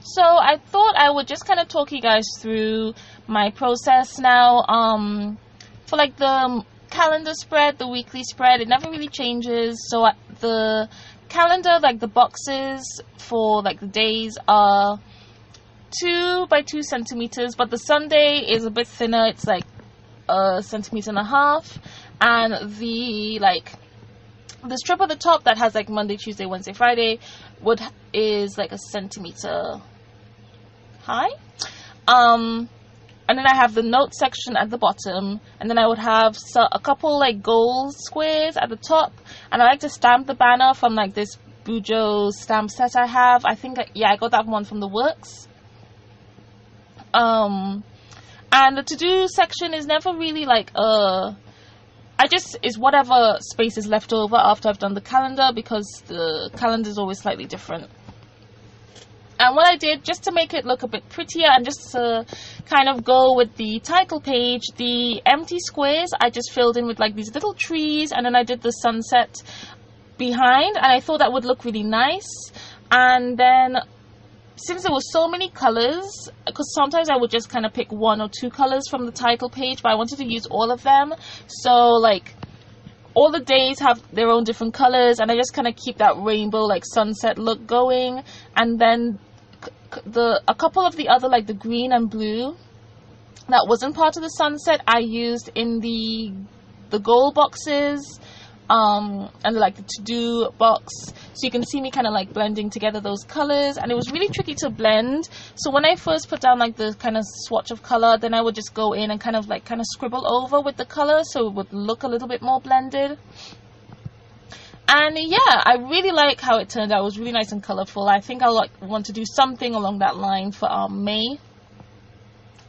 So I thought I would just kind of talk you guys through my process now. For like the calendar spread, the weekly spread, it never really changes. So the calendar, like the boxes for like the days, are 2 by 2 centimeters, but the Sunday is a bit thinner. It's like 1.5 centimeters, and the strip at the top that has like Monday, Tuesday, Wednesday, Friday is like 1 centimeter high. And then I have the note section at the bottom, and then I would have a couple like gold squares at the top, and I like to stamp the banner from like this Bujo stamp set I have. I think I got that one from the Works. And the to-do section is never really like is whatever space is left over after I've done the calendar, because the calendar is always slightly different. And what I did, just to make it look a bit prettier and just to kind of go with the title page, the empty squares I just filled in with like these little trees, and then I did the sunset behind, and I thought that would look really nice. And then since there were so many colors, because sometimes I would just kind of pick 1 or 2 colors from the title page, but I wanted to use all of them. So like all the days have their own different colors, and I just kind of keep that rainbow like sunset look going. And then a couple of the other, like the green and blue that wasn't part of the sunset, I used in the gold boxes, and like the to-do box. So you can see me kind of like blending together those colors, and it was really tricky to blend. So when I first put down like the kind of swatch of color, then I would just go in and kind of scribble over with the color, so it would look a little bit more blended. And yeah, I really like how it turned out. It was really nice and colorful. I think I'll want to do something along that line for May.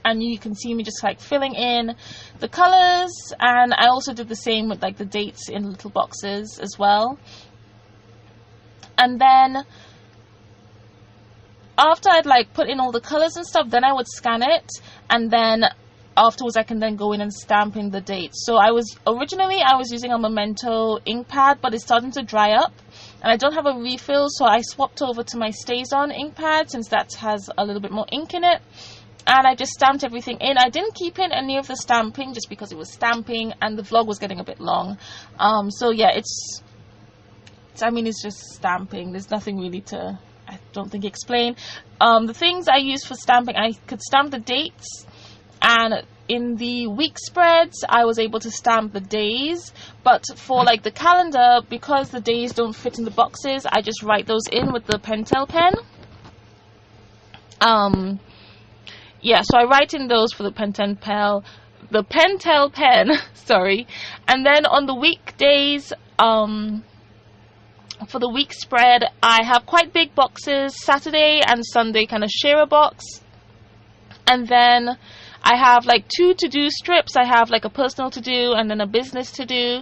And you can see me just like filling in the colors, and I also did the same with like the dates in little boxes as well. And then after I'd like put in all the colors and stuff, then I would scan it, and then afterwards I can then go in and stamp in the dates. So originally I was using a Memento ink pad, but it's starting to dry up and I don't have a refill, so I swapped over to my Stays On ink pad, since that has a little bit more ink in it. And I just stamped everything in. I didn't keep in any of the stamping just because it was stamping and the vlog was getting a bit long. So yeah, it's just stamping. There's nothing really to, I don't think, explain. The things I use for stamping, I could stamp the dates, and in the week spreads I was able to stamp the days. But for like the calendar, because the days don't fit in the boxes, I just write those in with the Pentel pen. Yeah, so I write in those for the Pentel pen, sorry. And then on the weekdays, for the week spread, I have quite big boxes. Saturday and Sunday kind of share a box. And then I have like 2 to-do strips. I have like a personal to-do and then a business to-do.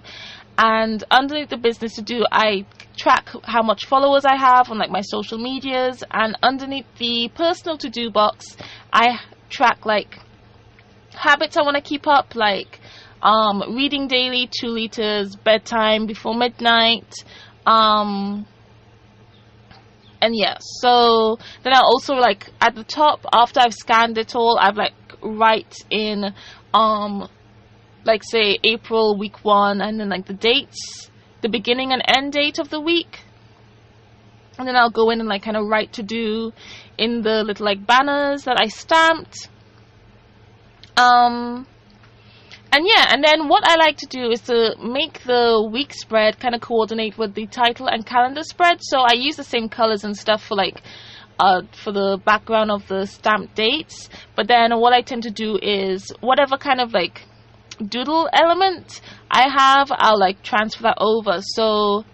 And underneath the business to-do, I track how much followers I have on like my social medias. And underneath the personal to-do box, I track like habits I want to keep up, like reading daily 2 liters, bedtime before midnight, and yeah. So then I also like at the top, after I've scanned it all, I've like write in like say April week 1, and then like the dates, the beginning and end date of the week. And then I'll go in and like kind of write to do in the little like banners that I stamped. And yeah, and then what I like to do is to make the week spread kind of coordinate with the title and calendar spread. So I use the same colors and stuff for like for the background of the stamped dates. But then what I tend to do is whatever kind of like doodle element I have, I'll like transfer that over. So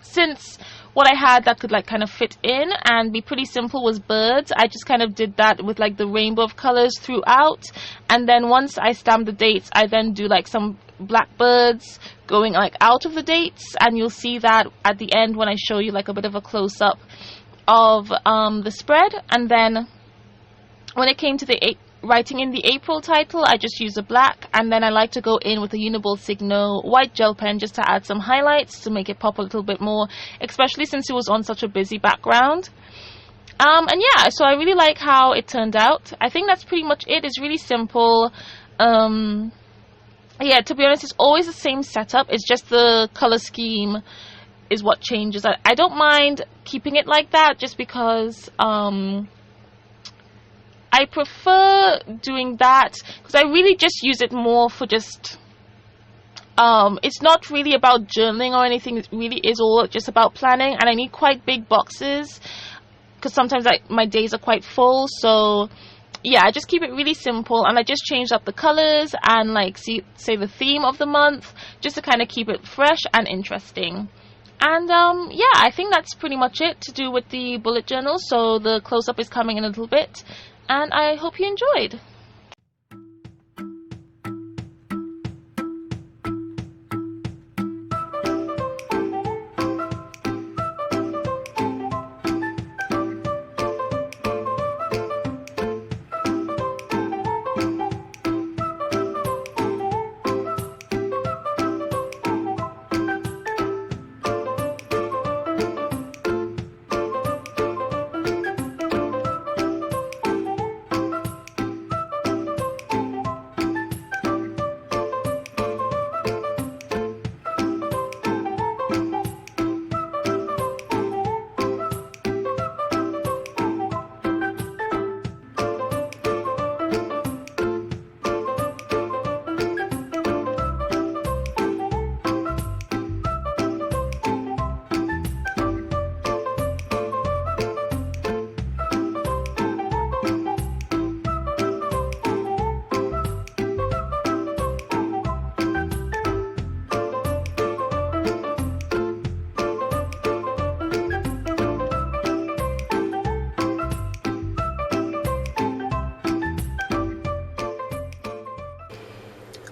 since what I had that could like kind of fit in and be pretty simple was birds. I just kind of did that with like the rainbow of colors throughout, and then once I stamp the dates, I then do like some black birds going like out of the dates, and you'll see that at the end when I show you like a bit of a close-up of the spread. And then when it came to the writing in the April title, I just use a black, and then I like to go in with a Uniball Signo white gel pen just to add some highlights to make it pop a little bit more, especially since it was on such a busy background. And yeah, so I really like how it turned out. I think that's pretty much it. It's really simple. Yeah, to be honest, it's always the same setup. It's just the color scheme is what changes. I don't mind keeping it like that just because I prefer doing that because I really just use it more for just it's not really about journaling or anything. It really is all just about planning, and I need quite big boxes because sometimes my days are quite full. So yeah, I just keep it really simple, and I just changed up the colors and like say the theme of the month just to kind of keep it fresh and interesting. And yeah, I think that's pretty much it to do with the bullet journal. So the close-up is coming in a little bit, and I hope you enjoyed.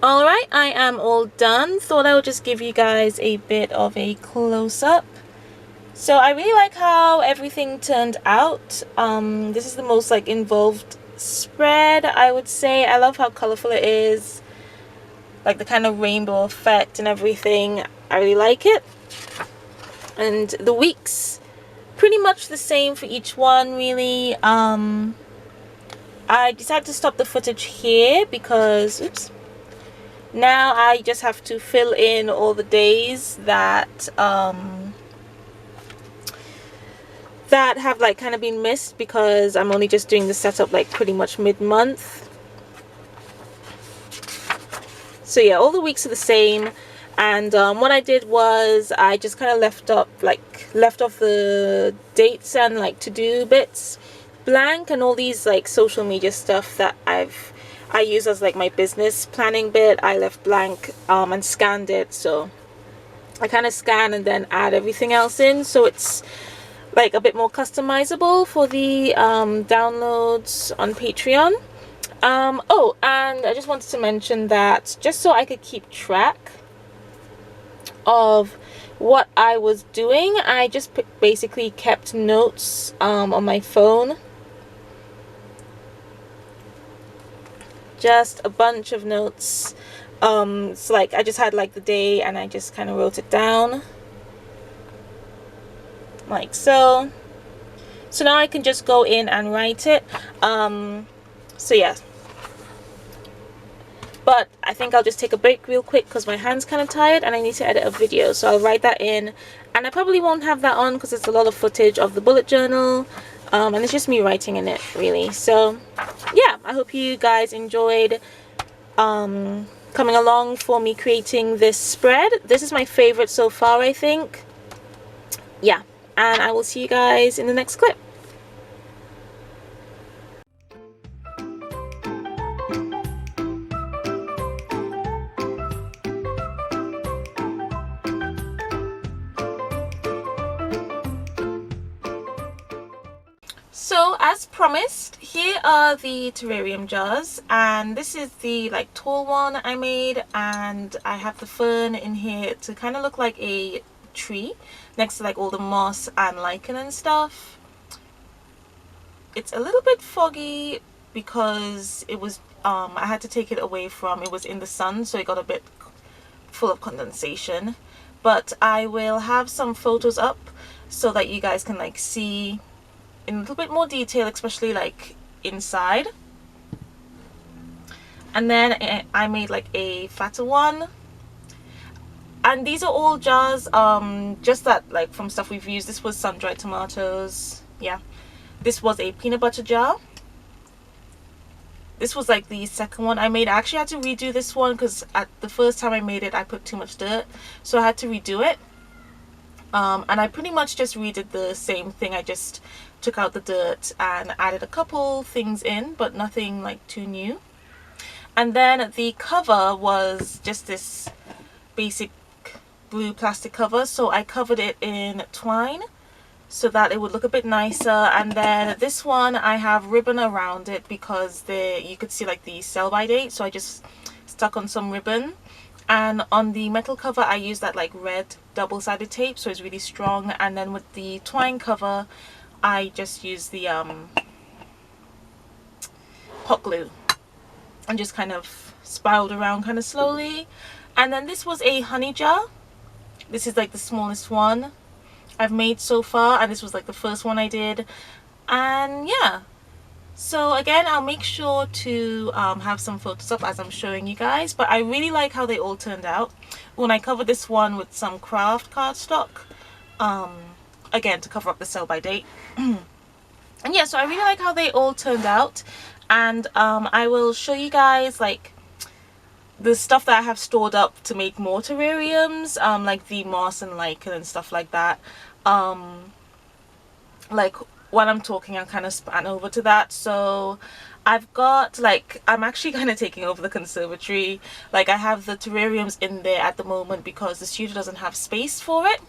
Alright, I am all done. Thought I would just give you guys a bit of a close-up. So I really like how everything turned out. This is the most like involved spread, I would say. I love how colorful it is, like the kind of rainbow effect and everything. I really like it. And the weeks, pretty much the same for each one, really. I decided to stop the footage here because, oops, now I just have to fill in all the days that that have like kind of been missed because I'm only just doing the setup like pretty much mid-month. So yeah, all the weeks are the same, and what I did was I just kind of left off the dates and like to-do bits blank, and all these like social media stuff that I use as like my business planning bit I left blank and scanned it. So I kind of scan and then add everything else in, so it's like a bit more customizable for the downloads on Patreon. Oh, and I just wanted to mention that just so I could keep track of what I was doing, I just basically kept notes on my phone. Just a bunch of notes. So like I just had like the day and I just kind of wrote it down like so. So now I can just go in and write it. So yeah, but I think I'll just take a break real quick because my hand's kind of tired and I need to edit a video, so I'll write that in, and I probably won't have that on because it's a lot of footage of the bullet journal, and it's just me writing in it really. So yeah, I hope you guys enjoyed coming along for me creating this spread. This is my favorite so far, I think. Yeah, and I will see you guys in the next clip. So as promised, here are the terrarium jars, and this is the like tall one I made, and I have the fern in here to kind of look like a tree next to like all the moss and lichen and stuff. It's a little bit foggy because it was I had to take it away from, it was in the sun, so it got a bit full of condensation, but I will have some photos up so that you guys can like see in a little bit more detail, especially like inside. And then I made like a fatter one, and these are all jars just that like from stuff we've used. This was sun-dried tomatoes. Yeah, this was a peanut butter jar. This was like the second one I made. I actually had to redo this one because at the first time I made it I put too much dirt, so I had to redo it. And I pretty much just redid the same thing. I just took out the dirt and added a couple things in, but nothing like too new. And then the cover was just this basic blue plastic cover, so I covered it in twine so that it would look a bit nicer. And then this one I have ribbon around it because you could see like the sell by date, so I just stuck on some ribbon. And on the metal cover I used that like red double-sided tape, so it's really strong. And then with the twine cover I just used the hot glue and just kind of spiraled around kind of slowly. And then this was a honey jar. This is like the smallest one I've made so far, and this was like the first one I did. And yeah, so again I'll make sure to have some photos up as I'm showing you guys, but I really like how they all turned out. When I covered this one with some craft cardstock, again to cover up the sell by date. And yeah, so I really like how they all turned out, and I will show you guys like the stuff that I have stored up to make more terrariums, like the moss and lichen and stuff like that. Like while I'm talking I'll kind of span over to that. So I've got like, I'm actually kind of taking over the conservatory. Like I have the terrariums in there at the moment because the studio doesn't have space for it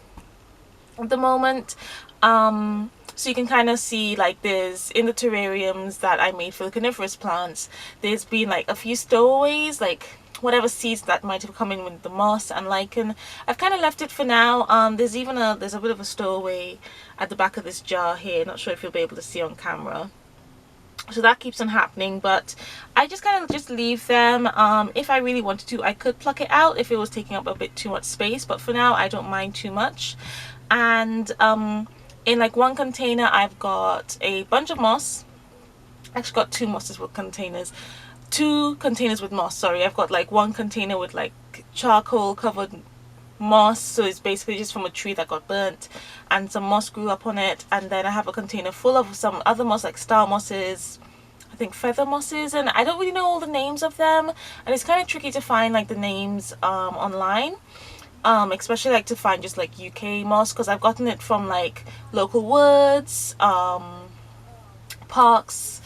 at the moment. So you can kind of see like there's in the terrariums that I made for the carnivorous plants, there's been like a few stowaways, like whatever seeds that might have come in with the moss and lichen. I've kind of left it for now. There's a bit of a stowaway at the back of this jar here, not sure if you'll be able to see on camera, so that keeps on happening, but I just kind of just leave them. If I really wanted to I could pluck it out if it was taking up a bit too much space, but for now I don't mind too much. And in like one container I've got a bunch of moss. I actually got two containers with moss, sorry. I've got like one container with like charcoal covered moss, so it's basically just from a tree that got burnt and some moss grew up on it. And then I have a container full of some other moss, like star mosses, I think feather mosses, and I don't really know all the names of them, and it's kind of tricky to find like the names online, especially like to find just like UK moss, because I've gotten it from like local woods, parks,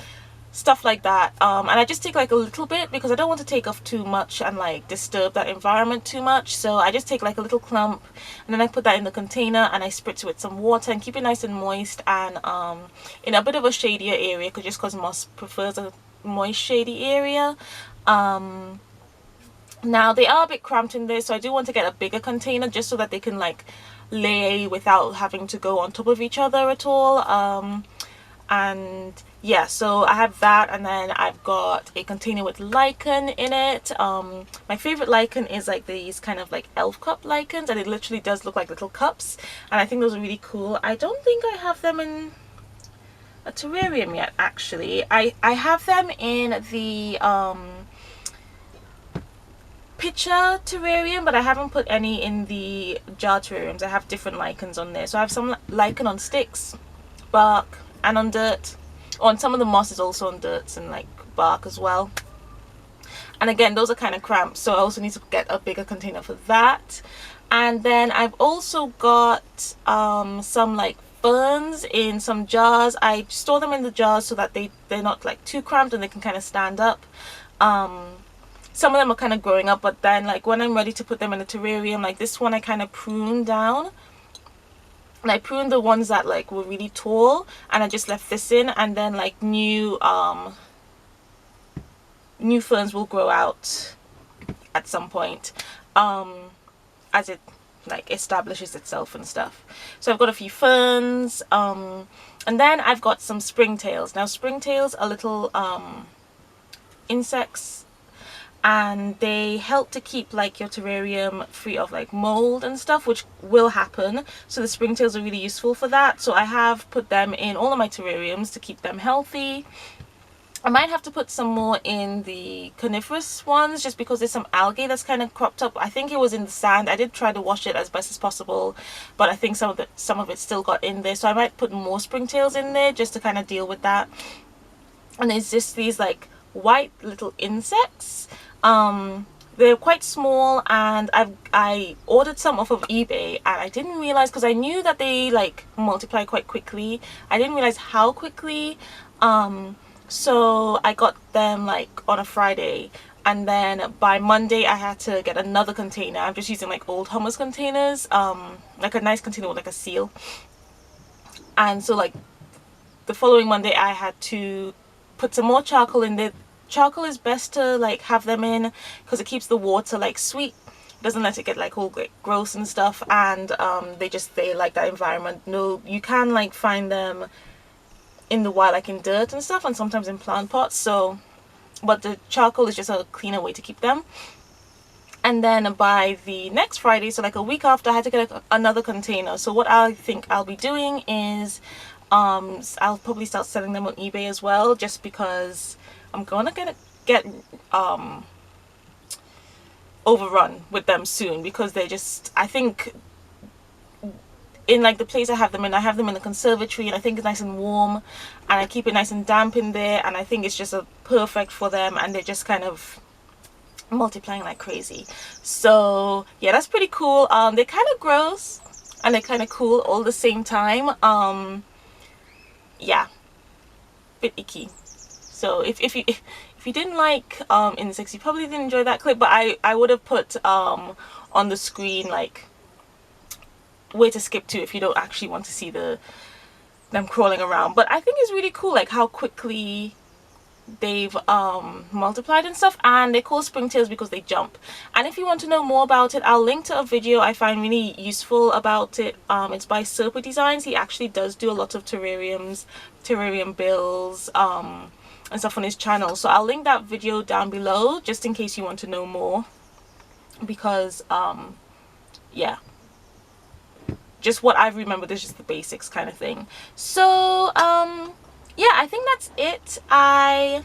stuff like that. And I just take like a little bit because I don't want to take off too much and like disturb that environment too much. So I just take like a little clump and then I put that in the container and I spritz it with some water and keep it nice and moist, and in a bit of a shadier area, just because moss prefers a moist shady area. Now they are a bit cramped in there, so I do want to get a bigger container just so that they can like lay without having to go on top of each other at all. And yeah, so I have that, and then I've got a container with lichen in it. My favorite lichen is like these kind of like elf cup lichens, and it literally does look like little cups, and I think those are really cool. I don't think I have them in a terrarium yet, actually. I have them in the picture terrarium, but I haven't put any in the jar terrariums. I have different lichens on there, so I have some lichen on sticks, bark, and on dirt. On some of the moss is also on dirt and like bark as well. And again, those are kind of cramped, so I also need to get a bigger container for that. And then I've also got some like ferns in some jars. I store them in the jars so that they're not like too cramped and they can kind of stand up. Some of them are kind of growing up, but then like when I'm ready to put them in a terrarium, like this one I kind of prune down and I pruned the ones that like were really tall, and I just left this in, and then like new ferns will grow out at some point as it like establishes itself and stuff. So I've got a few ferns, and then I've got some springtails. Now springtails are little insects, and they help to keep like your terrarium free of like mold and stuff, which will happen. So the springtails are really useful for that. So I have put them in all of my terrariums to keep them healthy. I might have to put some more in the carnivorous ones, just because there's some algae that's kind of cropped up. I think it was in the sand. I did try to wash it as best as possible, but I think some of it still got in there. So I might put more springtails in there just to kind of deal with that. And there's just these like white little insects. They're quite small, and I ordered some off of eBay, and I didn't realize, because I knew that they like multiply quite quickly, I didn't realize how quickly. So I got them like on a Friday, and then by Monday I had to get another container. I'm just using like old hummus containers, like a nice container with like a seal. And so like the following Monday I had to put some more charcoal in there. Charcoal is best to like have them in because it keeps the water like sweet, it doesn't let it get like all like gross and stuff, and they like that environment. No, you can like find them in the wild, like in dirt and stuff, and sometimes in plant pots. So but the charcoal is just a cleaner way to keep them. And then by the next Friday, so like a week after, I had to get another container. So what I think I'll be doing is I'll probably start selling them on eBay as well, just because I'm gonna get overrun with them soon, because they just, I think in like the place I have them in the conservatory, and I think it's nice and warm, and I keep it nice and damp in there, and I think it's just a perfect for them, and they're just kind of multiplying like crazy. So yeah, that's pretty cool. They're kind of gross and they're kind of cool all the same time. Yeah, bit icky. So if you didn't like insects, you probably didn't enjoy that clip, but I would have put on the screen like where to skip to if you don't actually want to see them crawling around. But I think it's really cool like how quickly they've multiplied and stuff, and they're called springtails because they jump. And if you want to know more about it, I'll link to a video I find really useful about it. It's by Serpa Designs. He actually does do a lot of terrarium builds and stuff on his channel, so I'll link that video down below just in case you want to know more, because yeah, just what I've remembered is just the basics kind of thing. So yeah, I think that's it. I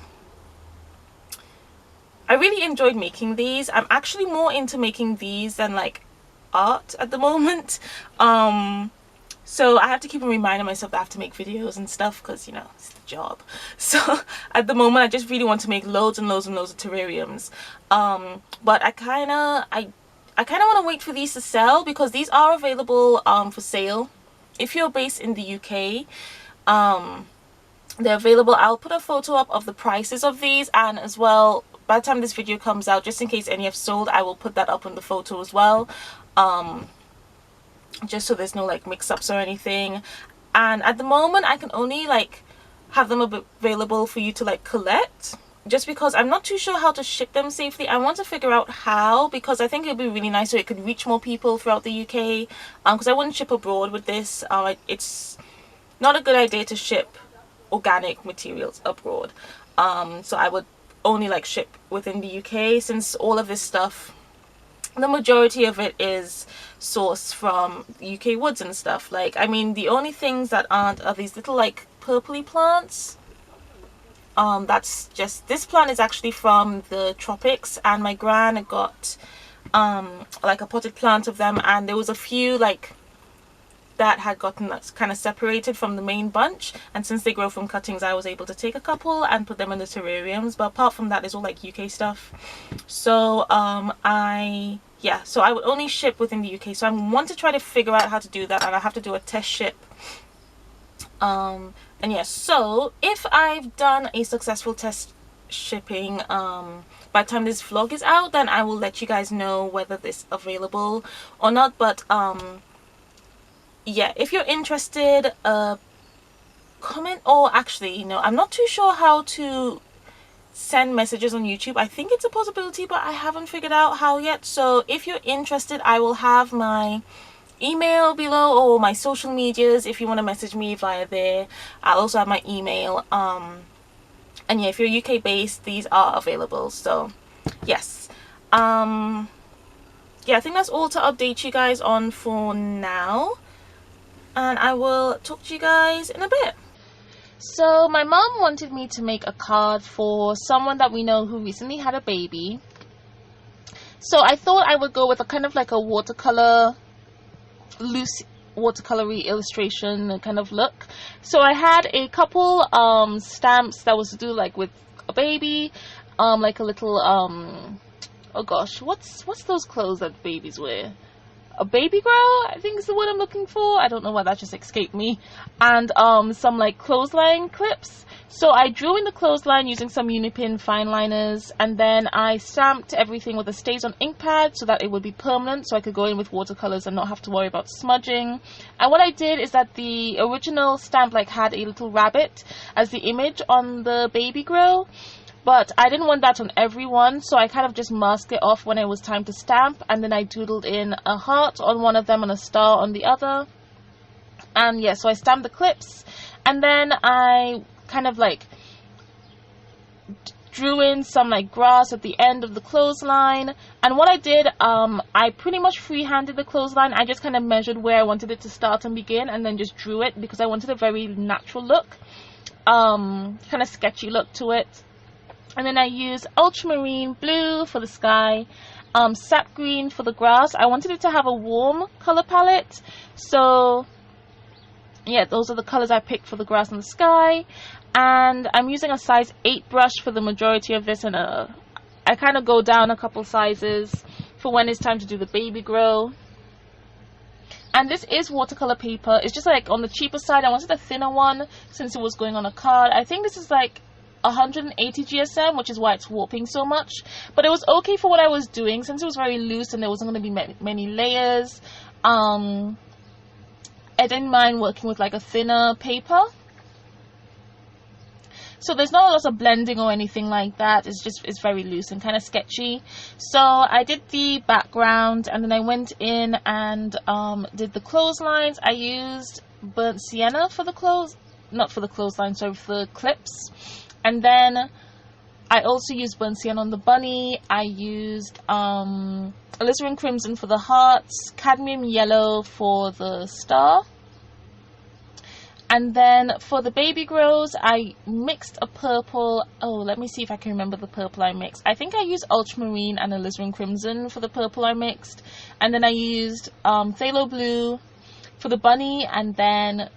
really enjoyed making these. I'm actually more into making these than like art at the moment. So I have to keep reminding myself that I have to make videos and stuff, because you know, it's the job. So at the moment I just really want to make loads and loads and loads of terrariums. But I kind of want to wait for these to sell, because these are available for sale. If you're based in the UK, they're available. I'll put a photo up of the prices of these, and as well, by the time this video comes out, just in case any have sold, I will put that up on the photo as well, just so there's no like mix-ups or anything. And at the moment I can only like have them available for you to like collect, just because I'm not too sure how to ship them safely. I want to figure out how, because I think it would be really nice so it could reach more people throughout the UK, because I wouldn't ship abroad with this. It's not a good idea to ship organic materials abroad, so I would only like ship within the UK, since all of this stuff, the majority of it is sourced from UK woods and stuff. Like, I mean, the only things that aren't are these little like purpley plants. That's just, this plant is actually from the tropics, and my gran got like a potted plant of them, and there was a few like that had gotten kind of separated from the main bunch, and since they grow from cuttings, I was able to take a couple and put them in the terrariums. But apart from that, it's all like UK stuff. So so I would only ship within the UK, so I want to try to figure out how to do that, and I have to do a test ship. And yeah, so if I've done a successful test shipping by the time this vlog is out, then I will let you guys know whether this is available or not. But yeah, if you're interested, comment, or actually, I'm not too sure how to send messages on YouTube. I think it's a possibility, but I haven't figured out how yet. So if you're interested, I will have my email below, or my social medias if you want to message me via there. I'll also have my email. And yeah, if you're UK based, these are available. So yes. Yeah, I think that's all to update you guys on for now, and I will talk to you guys in a bit. So my mom wanted me to make a card for someone that we know who recently had a baby. So I thought I would go with a kind of like a watercolor, loose watercolory illustration kind of look. So I had a couple stamps that was to do like with a baby, like a little oh gosh, what's those clothes that babies wear? A baby girl, I think is the word I'm looking for. I don't know why that just escaped me. And some like clothesline clips. So I drew in the clothesline using some Unipin fine liners, and then I stamped everything with a StazOn ink pad so that it would be permanent, so I could go in with watercolors and not have to worry about smudging. And what I did is that the original stamp like had a little rabbit as the image on the baby girl, but I didn't want that on everyone, so I kind of just masked it off when it was time to stamp, and then I doodled in a heart on one of them and a star on the other. And yeah, so I stamped the clips, and then I kind of like drew in some like grass at the end of the clothesline. And what I did, I pretty much freehanded the clothesline. I just kind of measured where I wanted it to start and begin, and then just drew it because I wanted a very natural look, kind of sketchy look to it. And then I used ultramarine blue for the sky, sap green for the grass. I wanted it to have a warm color palette, so yeah, those are the colors I picked for the grass and the sky. And I'm using a size 8 brush for the majority of this, and I kind of go down a couple sizes for when it's time to do the baby grow. And this is watercolor paper. It's just like on the cheaper side. I wanted a thinner one since it was going on a card. I think this is like 180 GSM, which is why it's warping so much, but it was okay for what I was doing since it was very loose and there wasn't going to be many layers. I didn't mind working with like a thinner paper, so there's not a lot of blending or anything like that. It's very loose and kind of sketchy. So I did the background, and then I went in and did the clotheslines. I used burnt sienna for the clothesline, sorry, for the clips. And then I also used burnt sienna on the bunny. I used alizarin crimson for the hearts, cadmium yellow for the star. And then for the baby grows, I mixed a purple. Oh, let me see if I can remember the purple I mixed. I think I used ultramarine and alizarin crimson for the purple I mixed. And then I used phthalo blue for the bunny, and then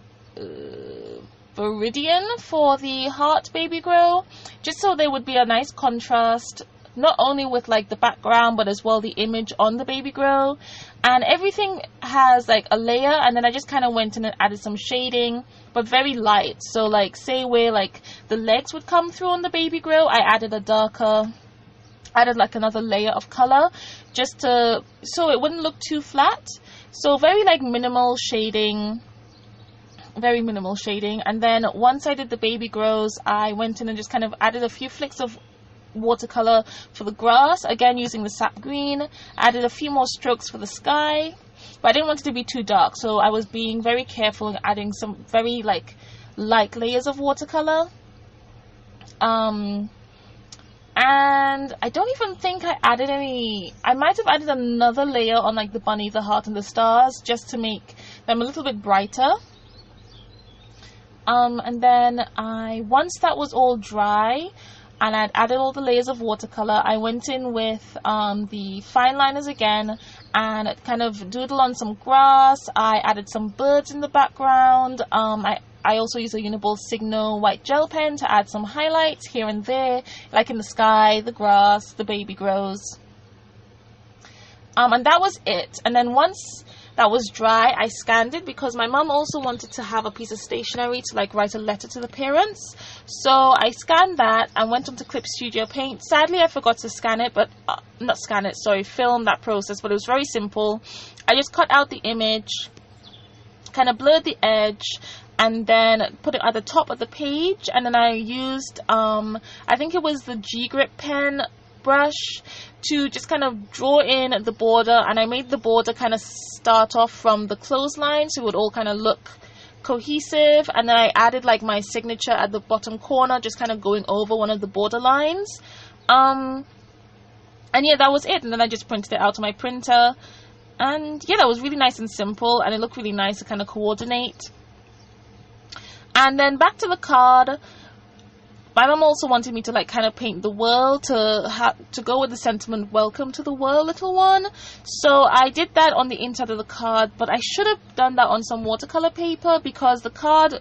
Viridian for the heart baby grow, just so there would be a nice contrast, not only with like the background but as well the image on the baby grow. And everything has like a layer, and then I just kind of went in and added some shading, but very light. So like say where like the legs would come through on the baby grow, I added like another layer of color just to so it wouldn't look too flat. So very like minimal shading, very minimal shading. And then once I did the baby grows, I went in and just kind of added a few flicks of watercolor for the grass, again using the sap green. Added a few more strokes for the sky, but I didn't want it to be too dark, so I was being very careful in adding some very like light layers of watercolor. And I don't even think I added any. I might have added another layer on like the bunny, the heart, and the stars, just to make them a little bit brighter. And then once that was all dry and I'd added all the layers of watercolor, I went in with the fine liners again and kind of doodled on some grass. I added some birds in the background. I also used a Uniball Signo white gel pen to add some highlights here and there, like in the sky, the grass, the baby grows. And that was it. And then once that was dry, I scanned it because my mum also wanted to have a piece of stationery to like write a letter to the parents. So I scanned that and went on to Clip Studio Paint. Sadly, I forgot to film that process, but it was very simple. I just cut out the image kind of blurred the edge and then put it at the top of the page, and then I used I think it was the G-grip pen brush to just kind of draw in the border, and I made the border kind of start off from the clothesline so it would all kind of look cohesive, and then I added like my signature at the bottom corner, just kind of going over one of the border lines. And yeah, that was it. And then I just printed it out on my printer, and yeah, that was really nice and simple, and it looked really nice to kind of coordinate. And then back to the card, my mum also wanted me to like kind of paint the world to go with the sentiment, welcome to the world, little one. So I did that on the inside of the card, but I should have done that on some watercolor paper, because the card,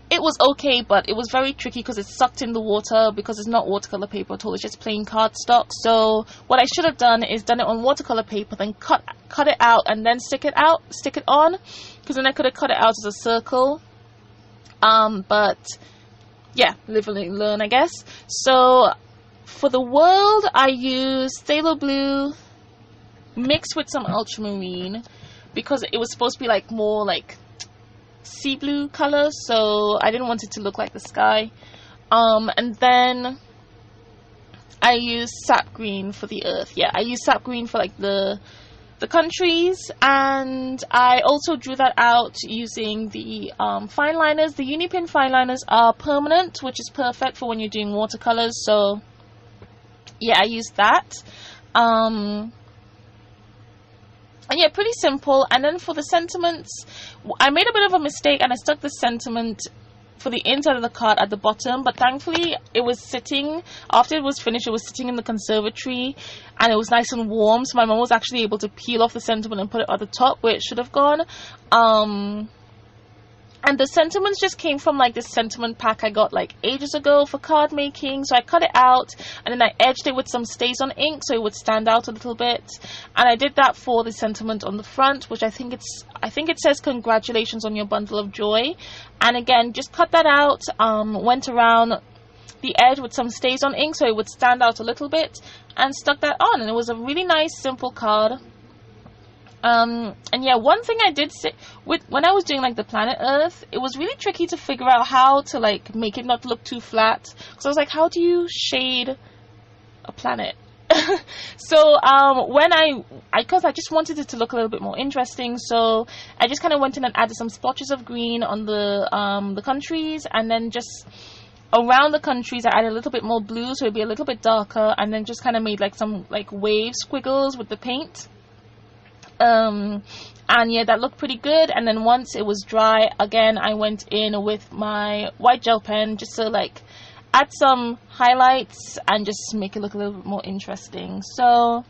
it was okay, but it was very tricky because it sucked in the water, because it's not watercolor paper at all, it's just plain cardstock. So what I should have done is done it on watercolor paper, then cut it out and then stick it on, because then I could have cut it out as a circle. But yeah, live and learn, I guess. So for the world, I used phthalo blue mixed with some ultramarine, because it was supposed to be like more like sea blue color, so I didn't want it to look like the sky. And then I used sap green for the earth. Yeah, I used sap green for like the countries, and I also drew that out using the fine liners. The Unipin fine liners are permanent, which is perfect for when you're doing watercolors, so yeah, I used that. And yeah, pretty simple. And then for the sentiments, I made a bit of a mistake and I stuck the sentiment for the inside of the card at the bottom, but thankfully it was sitting, after it was finished, it was sitting in the conservatory and it was nice and warm, so my mom was actually able to peel off the sentiment and put it at the top where it should have gone. And the sentiments just came from like this sentiment pack I got like ages ago for card making. So I cut it out and then I edged it with some Stays On ink so it would stand out a little bit. And I did that for the sentiment on the front, which I think it says congratulations on your bundle of joy. And again, just cut that out, went around the edge with some Stays On ink so it would stand out a little bit, and stuck that on, and it was a really nice simple card. And yeah, one thing I did say when I was doing like the planet Earth, it was really tricky to figure out how to like make it not look too flat, because I was like, how do you shade a planet? So when because I just wanted it to look a little bit more interesting, so I just kind of went in and added some splotches of green on the countries, and then just around the countries I added a little bit more blue so it'd be a little bit darker, and then just kind of made like some like wave squiggles with the paint. And yeah, that looked pretty good. And then once it was dry, again I went in with my white gel pen just to like add some highlights and just make it look a little bit more interesting. So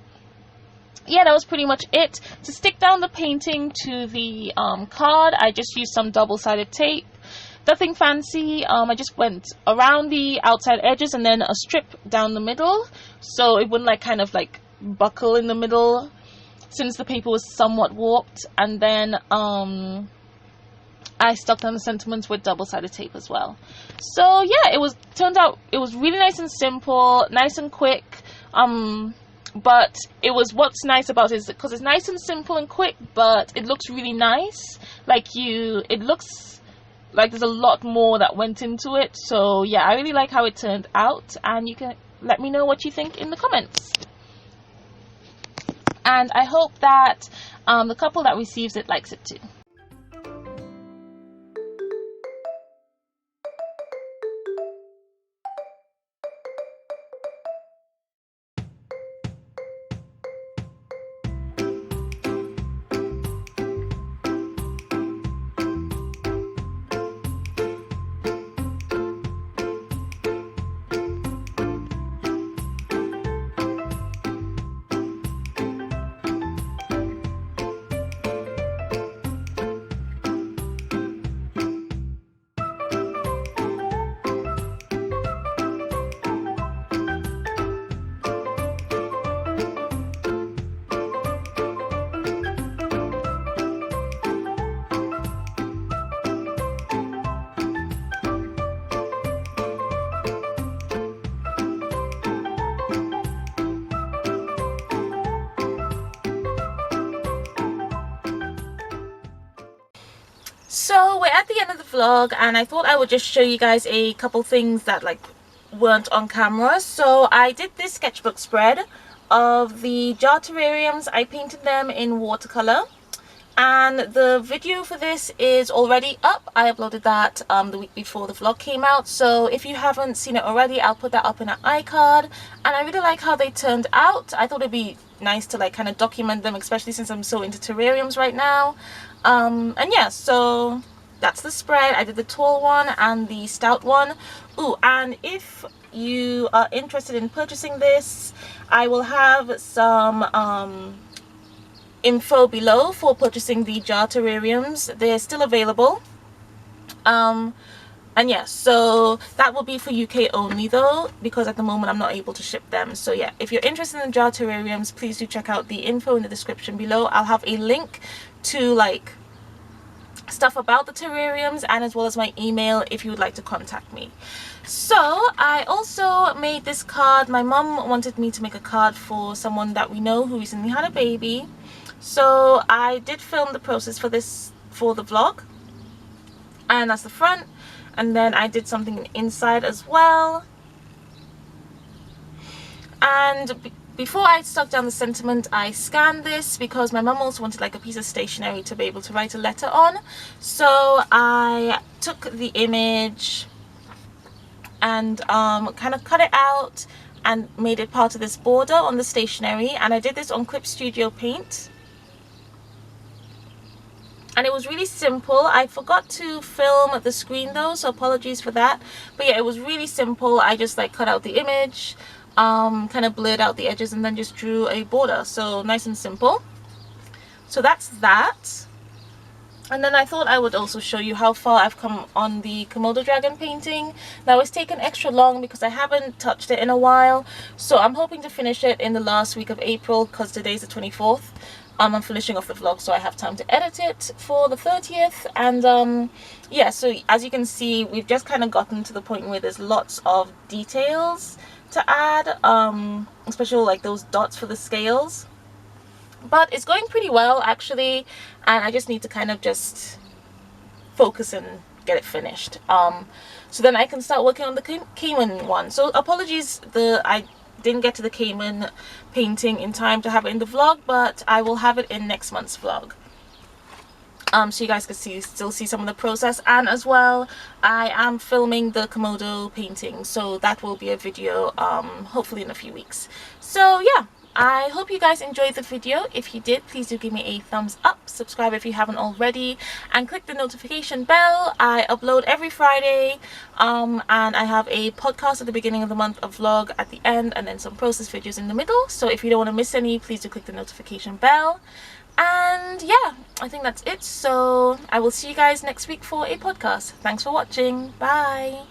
yeah, that was pretty much it. To stick down the painting to the card, I just used some double-sided tape. Nothing fancy. I just went around the outside edges and then a strip down the middle so it wouldn't like kind of like buckle in the middle, since the paper was somewhat warped. And then I stuck down the sentiments with double-sided tape as well. So yeah, turned out it was really nice and simple, nice and quick. But what's nice about it is because it's nice and simple and quick, but it looks really nice. It looks like there's a lot more that went into it. So yeah, I really like how it turned out, and you can let me know what you think in the comments. And I hope that the couple that receives it likes it too. So we're at the end of the vlog, and I thought I would just show you guys a couple things that like weren't on camera. So I did this sketchbook spread of the jar terrariums. I painted them in watercolor, and the video for this is already up. I uploaded that the week before the vlog came out, so if you haven't seen it already, I'll put that up in an iCard. And I really like how they turned out. I thought it'd be nice to like kind of document them, especially since I'm so into terrariums right now. And yeah, so that's the spread. I did the tall one and the stout one. Ooh, and if you are interested in purchasing this, I will have some info below for purchasing the jar terrariums. They're still available. And yeah, so that will be for UK only though, because at the moment I'm not able to ship them. So yeah, if you're interested in jar terrariums, please do check out the info in the description below. I'll have a link to like stuff about the terrariums, and as well as my email if you would like to contact me. So I also made this card. My mum wanted me to make a card for someone that we know who recently had a baby. So I did film the process for this for the vlog, and that's the front. And then I did something inside as well. And before I stuck down the sentiment, I scanned this because my mum also wanted like a piece of stationery to be able to write a letter on. So I took the image and kind of cut it out and made it part of this border on the stationery. And I did this on Clip Studio paint. And it was really simple. I forgot to film the screen though, so apologies for that. But yeah, it was really simple. I just like cut out the image, kind of blurred out the edges, and then just drew a border. So nice and simple. So that's that. And then I thought I would also show you how far I've come on the Komodo dragon painting. Now it's taken extra long because I haven't touched it in a while. So I'm hoping to finish it in the last week of April, because today's the 24th. I'm finishing off the vlog, so I have time to edit it for the 30th. And yeah, so as you can see, we've just kind of gotten to the point where there's lots of details to add, especially like those dots for the scales. But it's going pretty well actually, and I just need to kind of just focus and get it finished, so then I can start working on the Cayman one. So apologies, I didn't get to the Cayman painting in time to have it in the vlog, but I will have it in next month's vlog, so you guys can still see some of the process. And as well, I am filming the Komodo painting, so that will be a video hopefully in a few weeks. So yeah, I hope you guys enjoyed the video. If you did, please do give me a thumbs up, subscribe if you haven't already, and click the notification bell. I upload every Friday, and I have a podcast at the beginning of the month, a vlog at the end, and then some process videos in the middle. So if you don't want to miss any, please do click the notification bell. And yeah, I think that's it. So I will see you guys next week for a podcast. Thanks for watching. Bye.